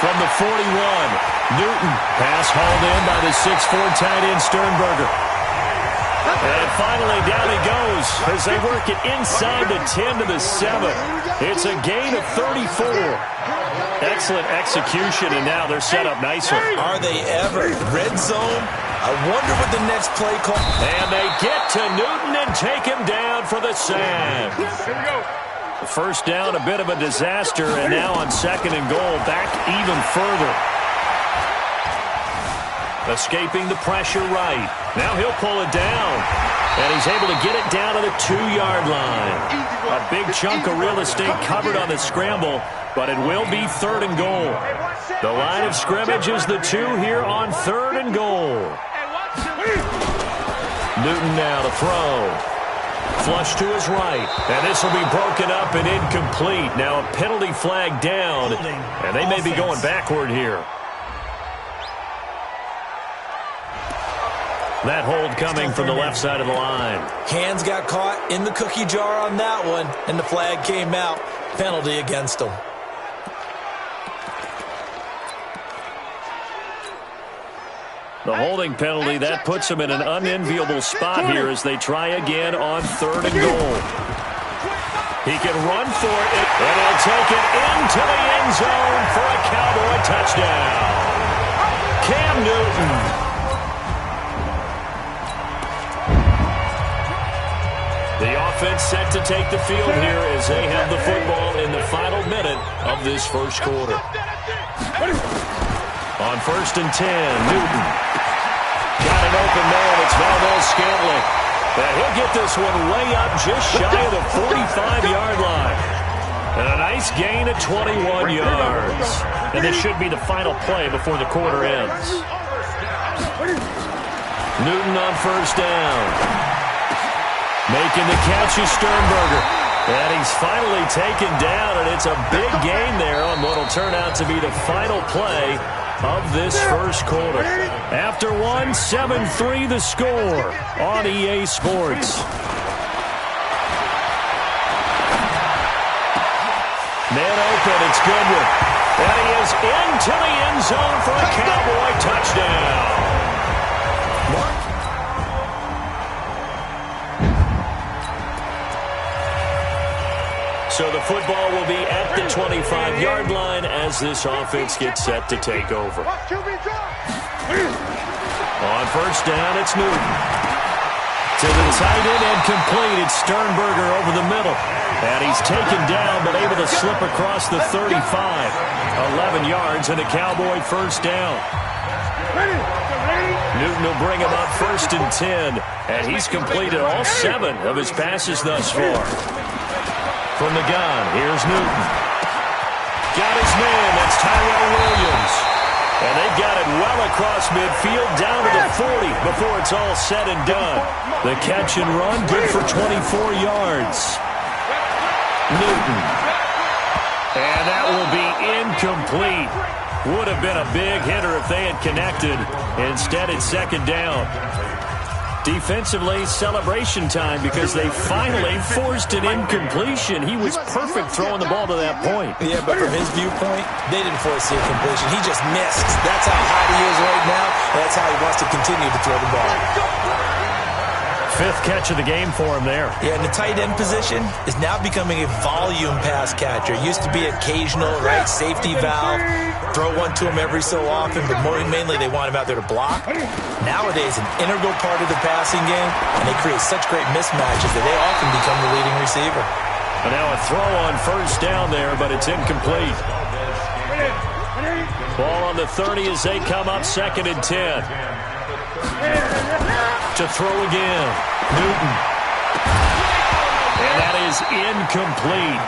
Speaker 4: From the 41, Newton. Pass hauled in by the 6'4" tight end Sternberger. And finally down he goes as they work it inside the 10 to the 7. It's a gain of 34. Excellent execution, and now they're set up nicely.
Speaker 5: Are they ever? Red zone? I wonder what the next play call.
Speaker 4: And they get to Newton and take him down for the sack. First down, a bit of a disaster, and now on second and goal, back even further. Escaping the pressure right. Now he'll pull it down, and he's able to get it down to the 2-yard line. A big chunk of real estate covered on the scramble, but it will be third and goal. The line of scrimmage is the 2 here on third and goal. Newton now to throw. Flush to his right, and this will be broken up and incomplete. Now a penalty flag down, and they may be going backward here. That hold coming from the left side of the line.
Speaker 5: Hands got caught in the cookie jar on that one, and the flag came out. Penalty against them.
Speaker 4: The holding penalty, that puts them in an unenviable spot here as they try again on third and goal. He can run for it, and he'll take it into the end zone for a Cowboy touchdown. Cam Newton. The offense set to take the field here as they have the football in the final minute of this first quarter. On first and 10, Newton. Got an open man. It's Valdez-Scantling. And he'll get this one way up just shy of the 45-yard line. And a nice gain of 21 yards. And this should be the final play before the quarter ends. Newton on first down. Making the catch is Sternberger. And he's finally taken down, and it's a big gain there on what will turn out to be the final play of this first quarter. After one, 7-3 the score on EA Sports. Man open, it's Goodwin. And he is into the end zone for a Cowboy touchdown. So the football will be at the 25-yard line as this offense gets set to take over. On first down, it's Newton. To the tight end and complete. It's Sternberger over the middle. And he's taken down but able to slip across the 35. 11 yards and a Cowboy first down. Newton will bring him up first and 10. And he's completed all 7 of his passes thus far. From the gun, here's Newton. Got his man, that's Tyrell Williams. And they've got it well across midfield, down to the 40 before it's all said and done. The catch and run, good for 24 yards. Newton. And that will be incomplete. Would have been a big hitter if they had connected. Instead, it's second down. Defensively, celebration time because they finally forced an incompletion. He was perfect throwing the ball to that point.
Speaker 5: Yeah, but from his viewpoint, they didn't force the incompletion. He just missed. That's how hot he is right now. That's how he wants to continue to throw the ball.
Speaker 4: Fifth catch of the game for him there.
Speaker 5: Yeah, and the tight end position is now becoming a volume pass catcher. Used to be occasional, right, safety valve. Throw one to him every so often, but mainly they want him out there to block. Nowadays, an integral part of the passing game, and they create such great mismatches that they often become the leading receiver.
Speaker 4: And now a throw on first down there, but it's incomplete. Ball on the 30 as they come up second and 10. To throw again. Newton. And that is incomplete.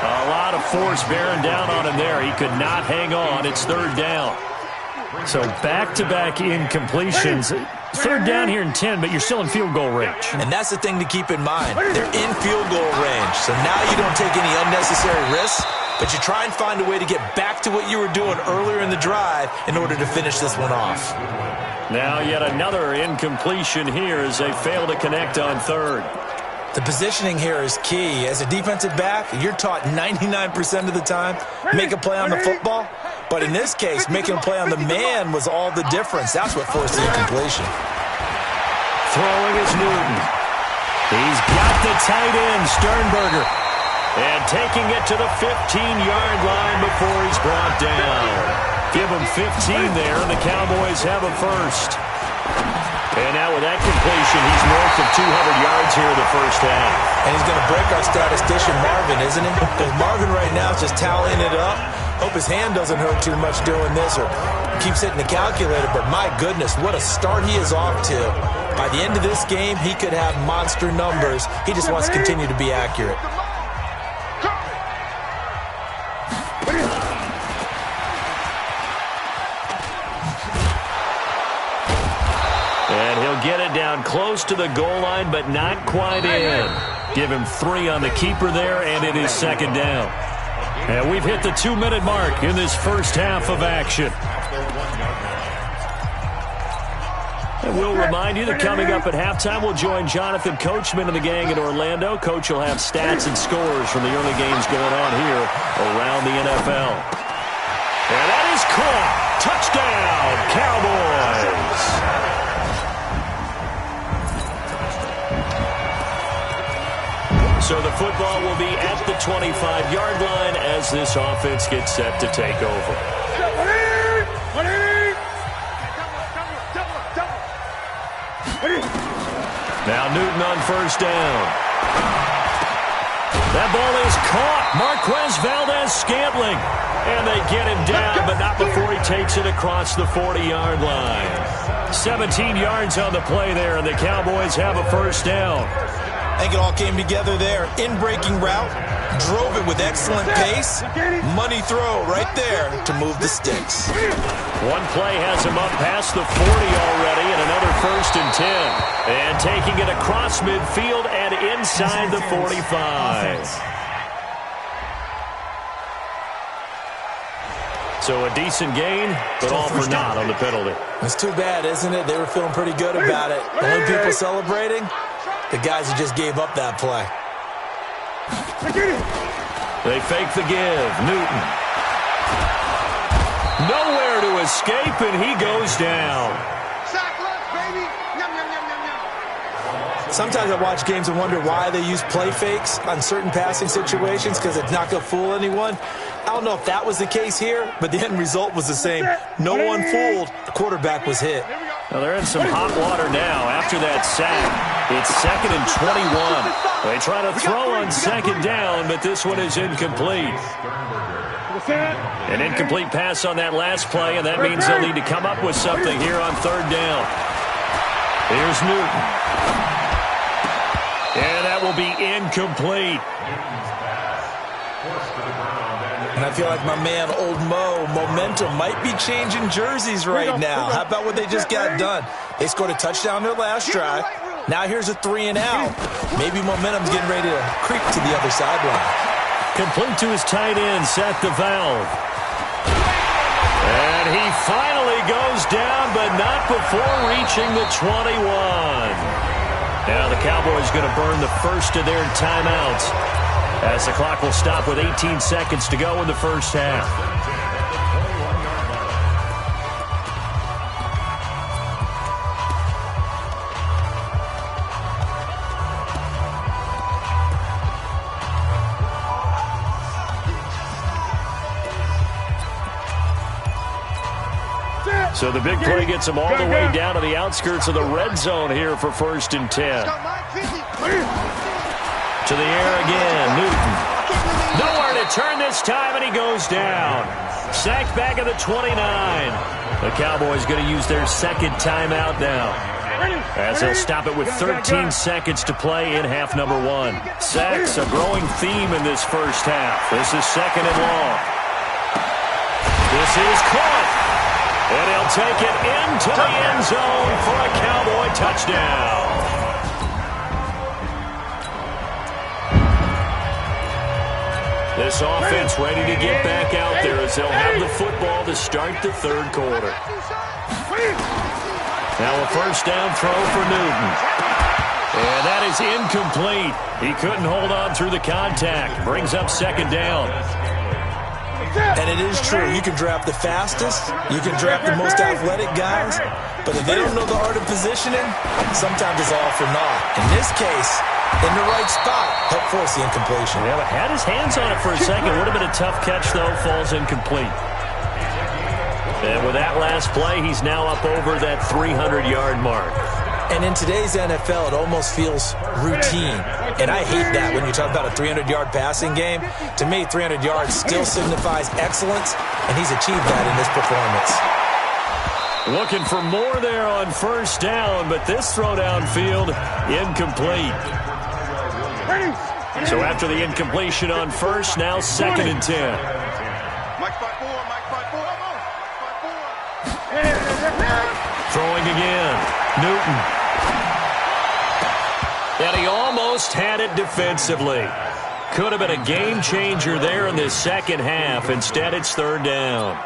Speaker 4: A lot of force bearing down on him there. He could not hang on. It's third down. So back-to-back incompletions. Third down here in 10, but you're still in field goal range.
Speaker 5: And that's the thing to keep in mind. They're in field goal range. So now you don't take any unnecessary risks, but you try and find a way to get back to what you were doing earlier in the drive in order to finish this one off.
Speaker 4: Now yet another incompletion here as they fail to connect on third.
Speaker 5: The positioning here is key. As a defensive back, you're taught 99% of the time, make a play on the football. But in this case, making a play on the man was all the difference. That's what forced the incompletion.
Speaker 4: Throwing is Newton. He's got the tight end, Sternberger. And taking it to the 15-yard line before he's brought down. Give him 15 there, and the Cowboys have a first. And now with that completion, he's north of 200 yards here in the first half.
Speaker 5: And he's going to break our statistician Marvin, isn't he? Because Marvin right now is just tallying it up. Hope his hand doesn't hurt too much doing this or keeps hitting the calculator. But my goodness, what a start he is off to. By the end of this game, he could have monster numbers. He just wants to continue to be accurate.
Speaker 4: And he'll get it down close to the goal line, but not quite in. Give him 3 on the keeper there, and it is second down. And we've hit the 2-minute mark in this first half of action. And we'll remind you that coming up at halftime, we'll join Jonathan Coachman and the gang in Orlando. Coach will have stats and scores from the early games going on here around the NFL. And that is caught. Touchdown, Cowboys. So the football will be at the 25-yard line as this offense gets set to take over. Now Newton on first down. That ball is caught. Marquez Valdez-Scantling. And they get him down, but not before he takes it across the 40-yard line. 17 yards on the play there, and the Cowboys have a first down.
Speaker 5: I think it all came together there. In-breaking route, drove it with excellent pace. Money throw right there to move the sticks.
Speaker 4: One play has him up past the 40 already, and another first and 10. And taking it across midfield and inside the 45. So a decent gain, but all for naught on the penalty.
Speaker 5: It's too bad, isn't it? They were feeling pretty good about it. The only people celebrating, the guys who just gave up that play.
Speaker 4: They fake the give. Newton. Nowhere to escape, and he goes down.
Speaker 5: Sometimes I watch games and wonder why they use play fakes on certain passing situations because it's not going to fool anyone. I don't know if that was the case here, but the end result was the same. No one fooled. The quarterback was hit.
Speaker 4: Well, they're in some hot water now after that sack. It's second and 21. They try to throw on second down, but this one is incomplete. An incomplete pass on that last play, and that means they'll need to come up with something here on third down. Here's Newton. And that will be incomplete.
Speaker 5: And I feel like my man, Old Mo, momentum might be changing jerseys right now. How about what they just got done? They scored a touchdown their last drive. Now here's a 3 and out. Maybe momentum's getting ready to creep to the other sideline.
Speaker 4: Complete to his tight end, Seth the Valve. And he finally goes down, but not before reaching the 21. Now the Cowboys going to burn the first of their timeouts, as the clock will stop with 18 seconds to go in the first half. So the big play gets them all the way down to the outskirts of the red zone here for 1st and 10. To the air again, Newton. Nowhere to turn this time, and he goes down. Sacked back at the 29. The Cowboys going to use their second timeout now, as they'll stop it with 13 seconds to play in half number 1. Sacks, a growing theme in this first half. This is 2nd and long. This is caught. And he'll take it into the end zone for a Cowboy touchdown. This offense ready to get back out there as they'll have the football to start the 3rd quarter. Now a first down throw for Newton. And that is incomplete. He couldn't hold on through the contact. Brings up 2nd down.
Speaker 5: And it is true. You can draft the fastest. You can draft the most athletic guys. But if they don't know the art of positioning, sometimes it's all for naught. In this case, in the right spot, help force the incompletion.
Speaker 4: Yeah, but had his hands on it for a second. Would have been a tough catch, though. Falls incomplete. And with that last play, he's now up over that 300-yard mark.
Speaker 5: And in today's NFL, it almost feels routine. And I hate that when you talk about a 300-yard passing game. To me, 300 yards still signifies excellence, and he's achieved that in this performance.
Speaker 4: Looking for more there on first down, but this throw downfield, incomplete. So after the incompletion on first, now 2nd and 10. Throwing again, Newton. And he almost had it defensively. Could have been a game changer there in this second half. Instead, it's 3rd down.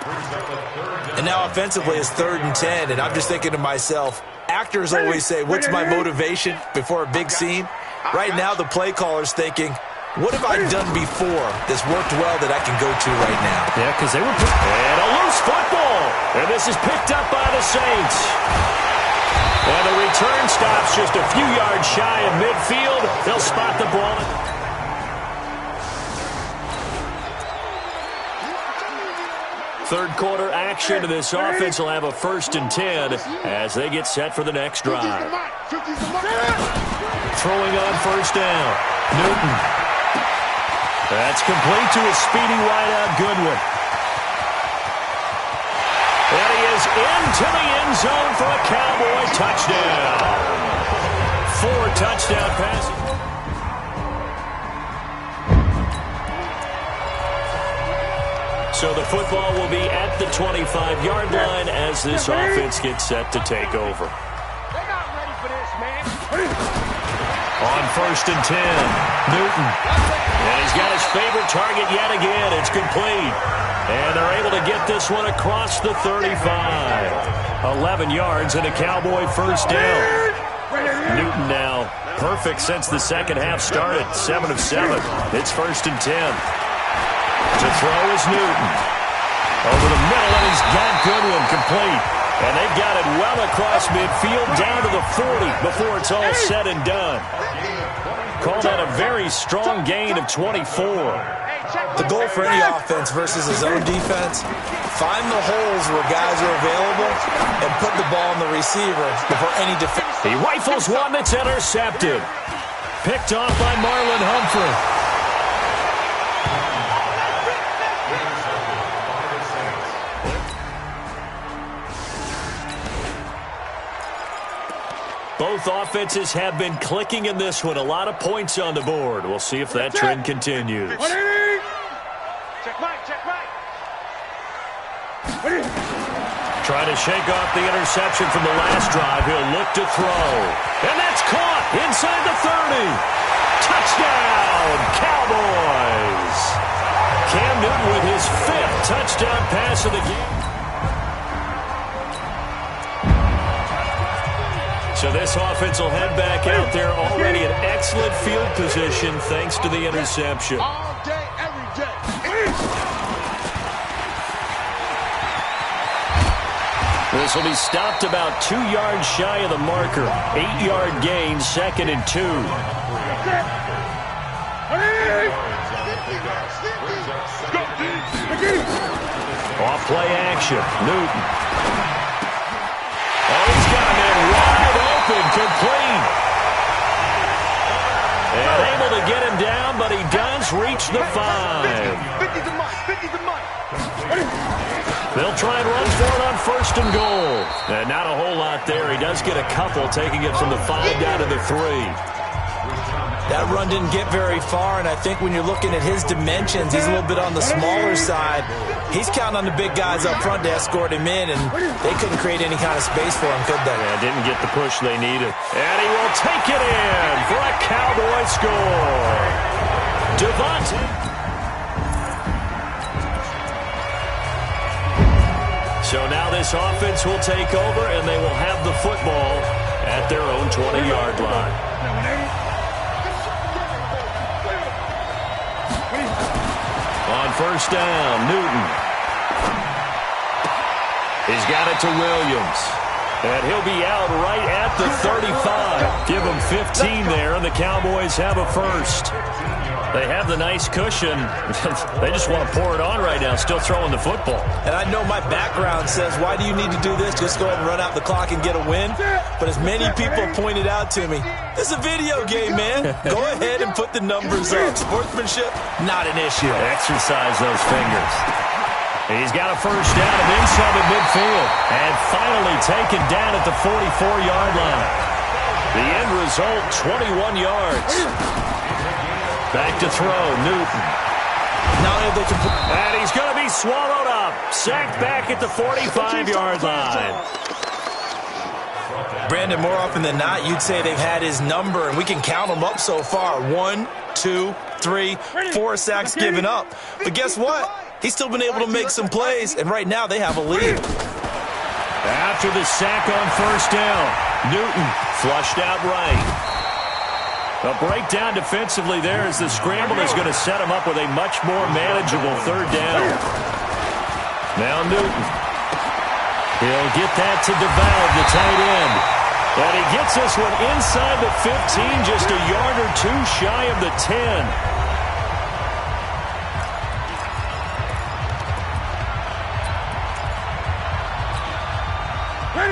Speaker 5: And now offensively, it's 3rd and 10. And I'm just thinking to myself, actors always say, what's my motivation before a big scene? Right now, the play caller's thinking, what have I done before that's worked well that I can go to right now?
Speaker 4: Yeah, because they were... And a loose football. And this is picked up by the Saints. And the return stops just a few yards shy of midfield. They'll spot the ball. Third quarter action to this offense will have a 1st and 10 as they get set for the next drive. Throwing on first down. Newton. That's complete to his speedy wideout, Goodwin. And he is into the end zone for a Cowboy touchdown. 4 touchdown passes. So the football will be at the 25-yard line as this offense gets set to take over.
Speaker 7: They're not ready for this, man.
Speaker 4: On 1st and 10, Newton. And he's got his favorite target yet again. It's complete. And they're able to get this one across the 35. 11 yards and a Cowboy first down. Newton now perfect since the second half started. 7 of 7. It's 1st and 10. To throw is Newton. Over the middle, and he's got Goodwin complete. And they've got it well across midfield down to the 40 before it's all said and done. Call that a very strong gain of 24.
Speaker 5: The goal for any offense versus his own defense, find the holes where guys are available and put the ball on the receiver before any defense.
Speaker 4: He rifles one that's intercepted. Picked off by Marlon Humphrey. Both offenses have been clicking in this one. A lot of points on the board. We'll see if that trend continues.
Speaker 7: Check right, check right.
Speaker 4: Trying to shake off the interception from the last drive. He'll look to throw. And that's caught inside the 30. Touchdown, Cowboys. Cam Newton with his 5th touchdown pass of the game. So this offense will head back out there already in excellent field position thanks to the interception.
Speaker 7: All day, every day.
Speaker 4: This will be stopped about 2 yards shy of the marker. 8-yard gain, 2nd and 2. Off play action. Newton. Oh, he's got a man wide open, complete. And able to get him down, but he does reach the 5.
Speaker 7: 50's the money, 50's the money.
Speaker 4: They'll try and run for it on 1st and goal. And not a whole lot there. He does get a couple, taking it from the 5 down to the 3.
Speaker 5: That run didn't get very far, and I think when you're looking at his dimensions, he's a little bit on the smaller side. He's counting on the big guys up front to escort him in, and they couldn't create any kind of space for him, could they?
Speaker 4: Yeah, didn't get the push they needed. And he will take it in for a Cowboy score. Devontae. So now this offense will take over, and they will have the football at their own 20-yard line. On 1st down, Newton. He's got it to Williams. And he'll be out right at the 35. Give him 15 there, and the Cowboys have a 1st. They have the nice cushion. They just want to pour it on right now, still throwing the football.
Speaker 5: And I know my background says, why do you need to do this? Just go ahead and run out the clock and get a win. But as many people pointed out to me, this is a video game, man. Go ahead and put the numbers up. Sportsmanship, not an issue.
Speaker 4: Exercise those fingers. He's got a 1st down and then some at midfield. And finally taken down at the 44-yard line. The end result, 21 yards. Back to throw, Newton. And he's going to be swallowed up. Sacked back at the 45-yard line.
Speaker 5: Brandon, more often than not, you'd say they've had his number, and we can count them up so far. 1, 2, 3, 4 sacks given up. But guess what? He's still been able to make some plays, and right now they have a lead.
Speaker 4: After the sack on 1st down, Newton flushed out right. A breakdown defensively there as the scramble is going to set him up with a much more manageable 3rd down. Now Newton. He'll get that to DeValve, the tight end. And he gets this one inside the 15, just a yard or 2 shy of the 10.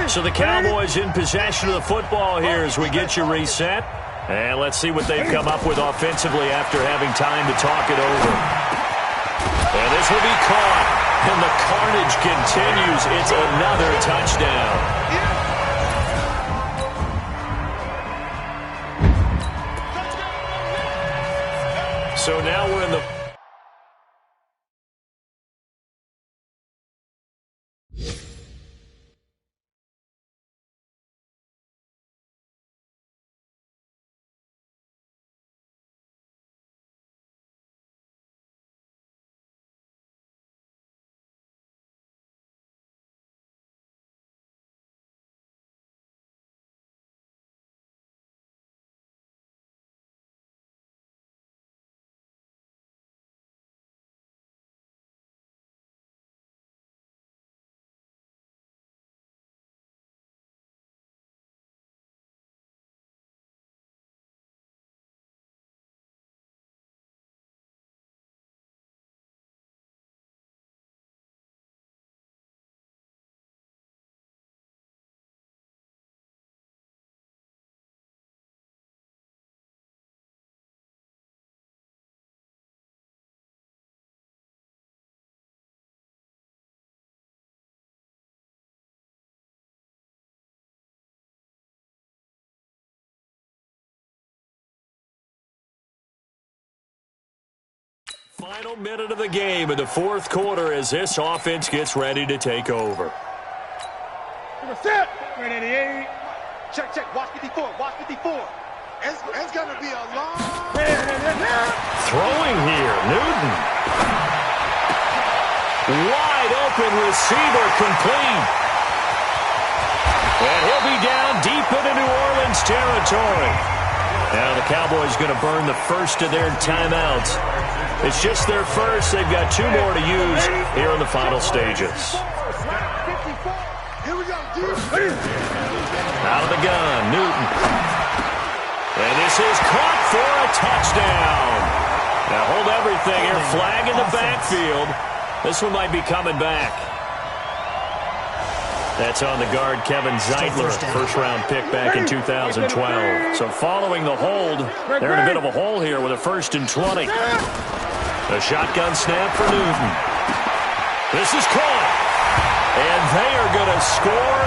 Speaker 4: So the Cowboys in possession of the football here as we get you reset. And let's see what they've come up with offensively after having time to talk it over. And this will be caught. And the carnage continues. It's another touchdown. So now we're in the Final minute of the game in the fourth quarter as this offense gets ready to take over.
Speaker 7: Set. 388.
Speaker 20: Check. Watch 54. It's going to be a long...
Speaker 4: Throwing here, Newton. Wide open receiver complete. And he'll be down deep into New Orleans territory. Now the Cowboys going to burn the first of their timeouts. It's just their first. They've got 2 more to use here in the final stages.
Speaker 20: Here we go.
Speaker 4: Out of the gun, Newton. And this is caught for a touchdown. Now hold everything here. Flag in the backfield. This one might be coming back. That's on the guard, Kevin Zeitler, first-round pick back in 2012. So following the hold, they're in a bit of a hole here with a 1st and 20. A shotgun snap for Newton. This is caught. And they are going to score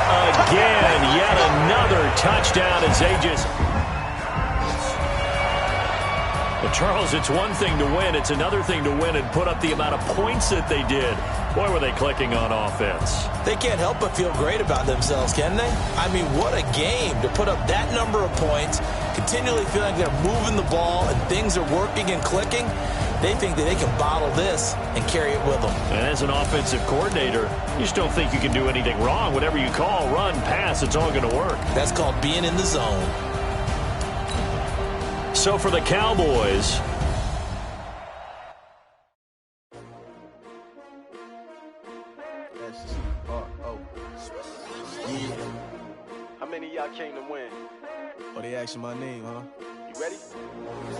Speaker 4: again. Yet another touchdown as they just... Well, Charles, it's one thing to win. It's another thing to win and put up the amount of points that they did. Boy, were they clicking on offense.
Speaker 5: They can't help but feel great about themselves, can they? I mean, what a game to put up that number of points, continually feeling like they're moving the ball and things are working and clicking. They think that they can bottle this and carry it with them.
Speaker 4: And as an offensive coordinator, you just don't think you can do anything wrong. Whatever you call, run, pass, it's all going to work.
Speaker 5: That's called being in the zone.
Speaker 4: So for the Cowboys...
Speaker 16: How many of y'all came to win? Oh, they asking my name, huh? You ready?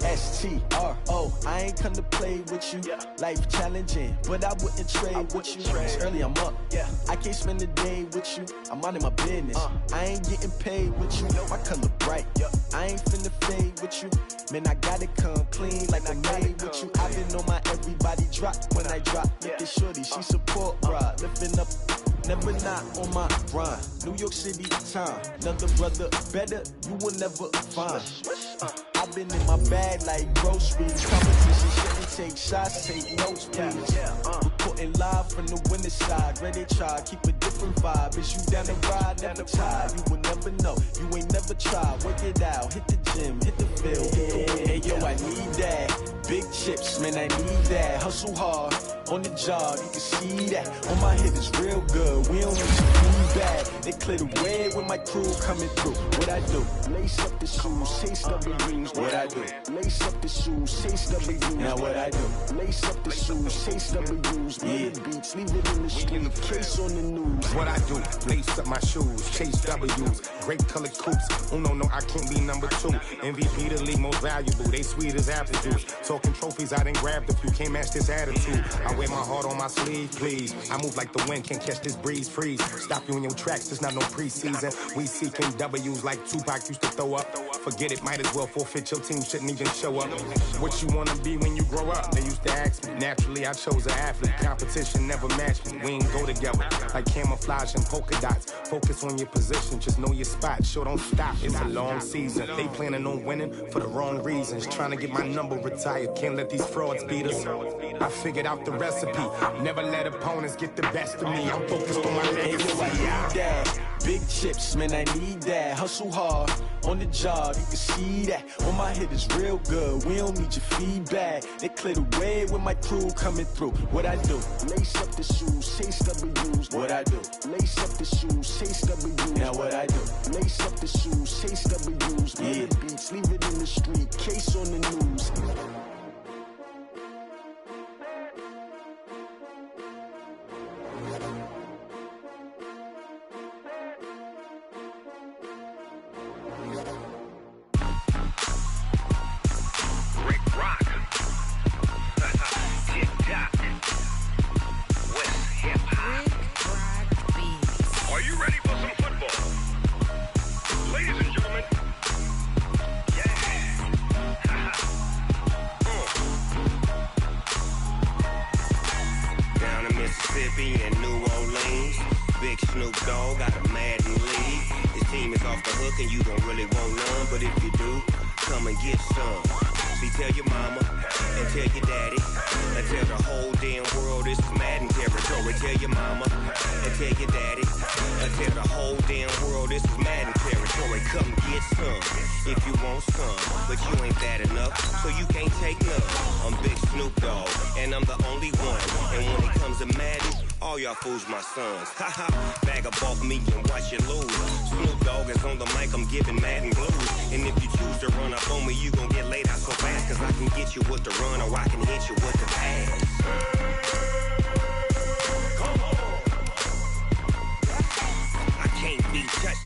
Speaker 16: S-T-R-O. I ain't come to play with you. Life challenging, but I wouldn't trade with you. It's early, I'm up. I can't spend the day with you. I'm minding my business. I ain't getting paid with you. My color bright. I ain't finna fade with you. Man, I gotta come clean like I made with you. I've been on my everybody drop when I drop. Look at shorty, she support ride. Lifting up. Never not on my grind. New York City time. Another brother better, you will never find. I've been in my bag like groceries. Competition shouldn't take shots, take notes, please. Reporting live from the winning side. Ready to try, keep a different vibe. Is you down the ride, never tired. You will never know, you ain't never tried. Work it out, hit the gym, hit the field. Hey yo, I need that. Big chips, man, I need that. Hustle hard, on the job, you can see that. On my head is real good, we don't need some feedback. They clear the way with my crew coming through. What I do? Lace up the shoes, chase W's. What I do? Lace up the shoes, chase W's. Now what I do? Lace up the shoes, chase W's. Mid beats, leave it in the street, case on the news.
Speaker 17: What I do? Lace up my shoes, chase W's. Great colored coops. Oh no, I can't be number 2. MVP the league most valuable. They sweet as apple juice. Talking trophies, I didn't grab the few. Can't match this attitude. I wear my heart on my sleeve, please. I move like the wind, can't catch this breeze, freeze. Stop you in your tracks, there's not no preseason. We seeking W's like Tupac used to throw up. Forget it, might as well forfeit. Your team shouldn't even show up. What you wanna be when you grow up? They used to ask me. Naturally, I chose an athlete. Competition never matched me. We ain't go together like camouflage and polka dots. Focus on your position, just know your spot. Sure, don't stop. It's a long season. They planning on winning for the wrong reasons. Trying to get my number retired. Can't let these frauds beat us. I figured out the recipe. Never let opponents get the best of me. I'm focused on my legacy.
Speaker 16: Big chips, man, I need that. Hustle hard, on the job, you can see that. On my head is real good, we don't need your feedback. They clear the way with my crew coming through. What I do? Lace up the shoes, chase W's. What I do? Lace up the shoes, chase W's. Now what I do? Lace up the shoes, chase W's. Mid beats, leave it in the street, case on the news.
Speaker 18: tell the whole damn world this is Madden territory. Tell your mama and tell your daddy. I tell the whole damn world this is Madden territory. Come get some if you want some, but you ain't bad enough, so you can't take none. I'm Big Snoop Dogg, and I'm the only one. And when it comes to Madden, all y'all fools my sons. Haha, bag up off me and watch you lose. Snoop Dogg is on the mic, I'm giving Madden blues. And if you choose to run up on me, you gon' get laid out so fast, cause I can get you with the run or I can hit you with the pass. Come on. I can't be touched.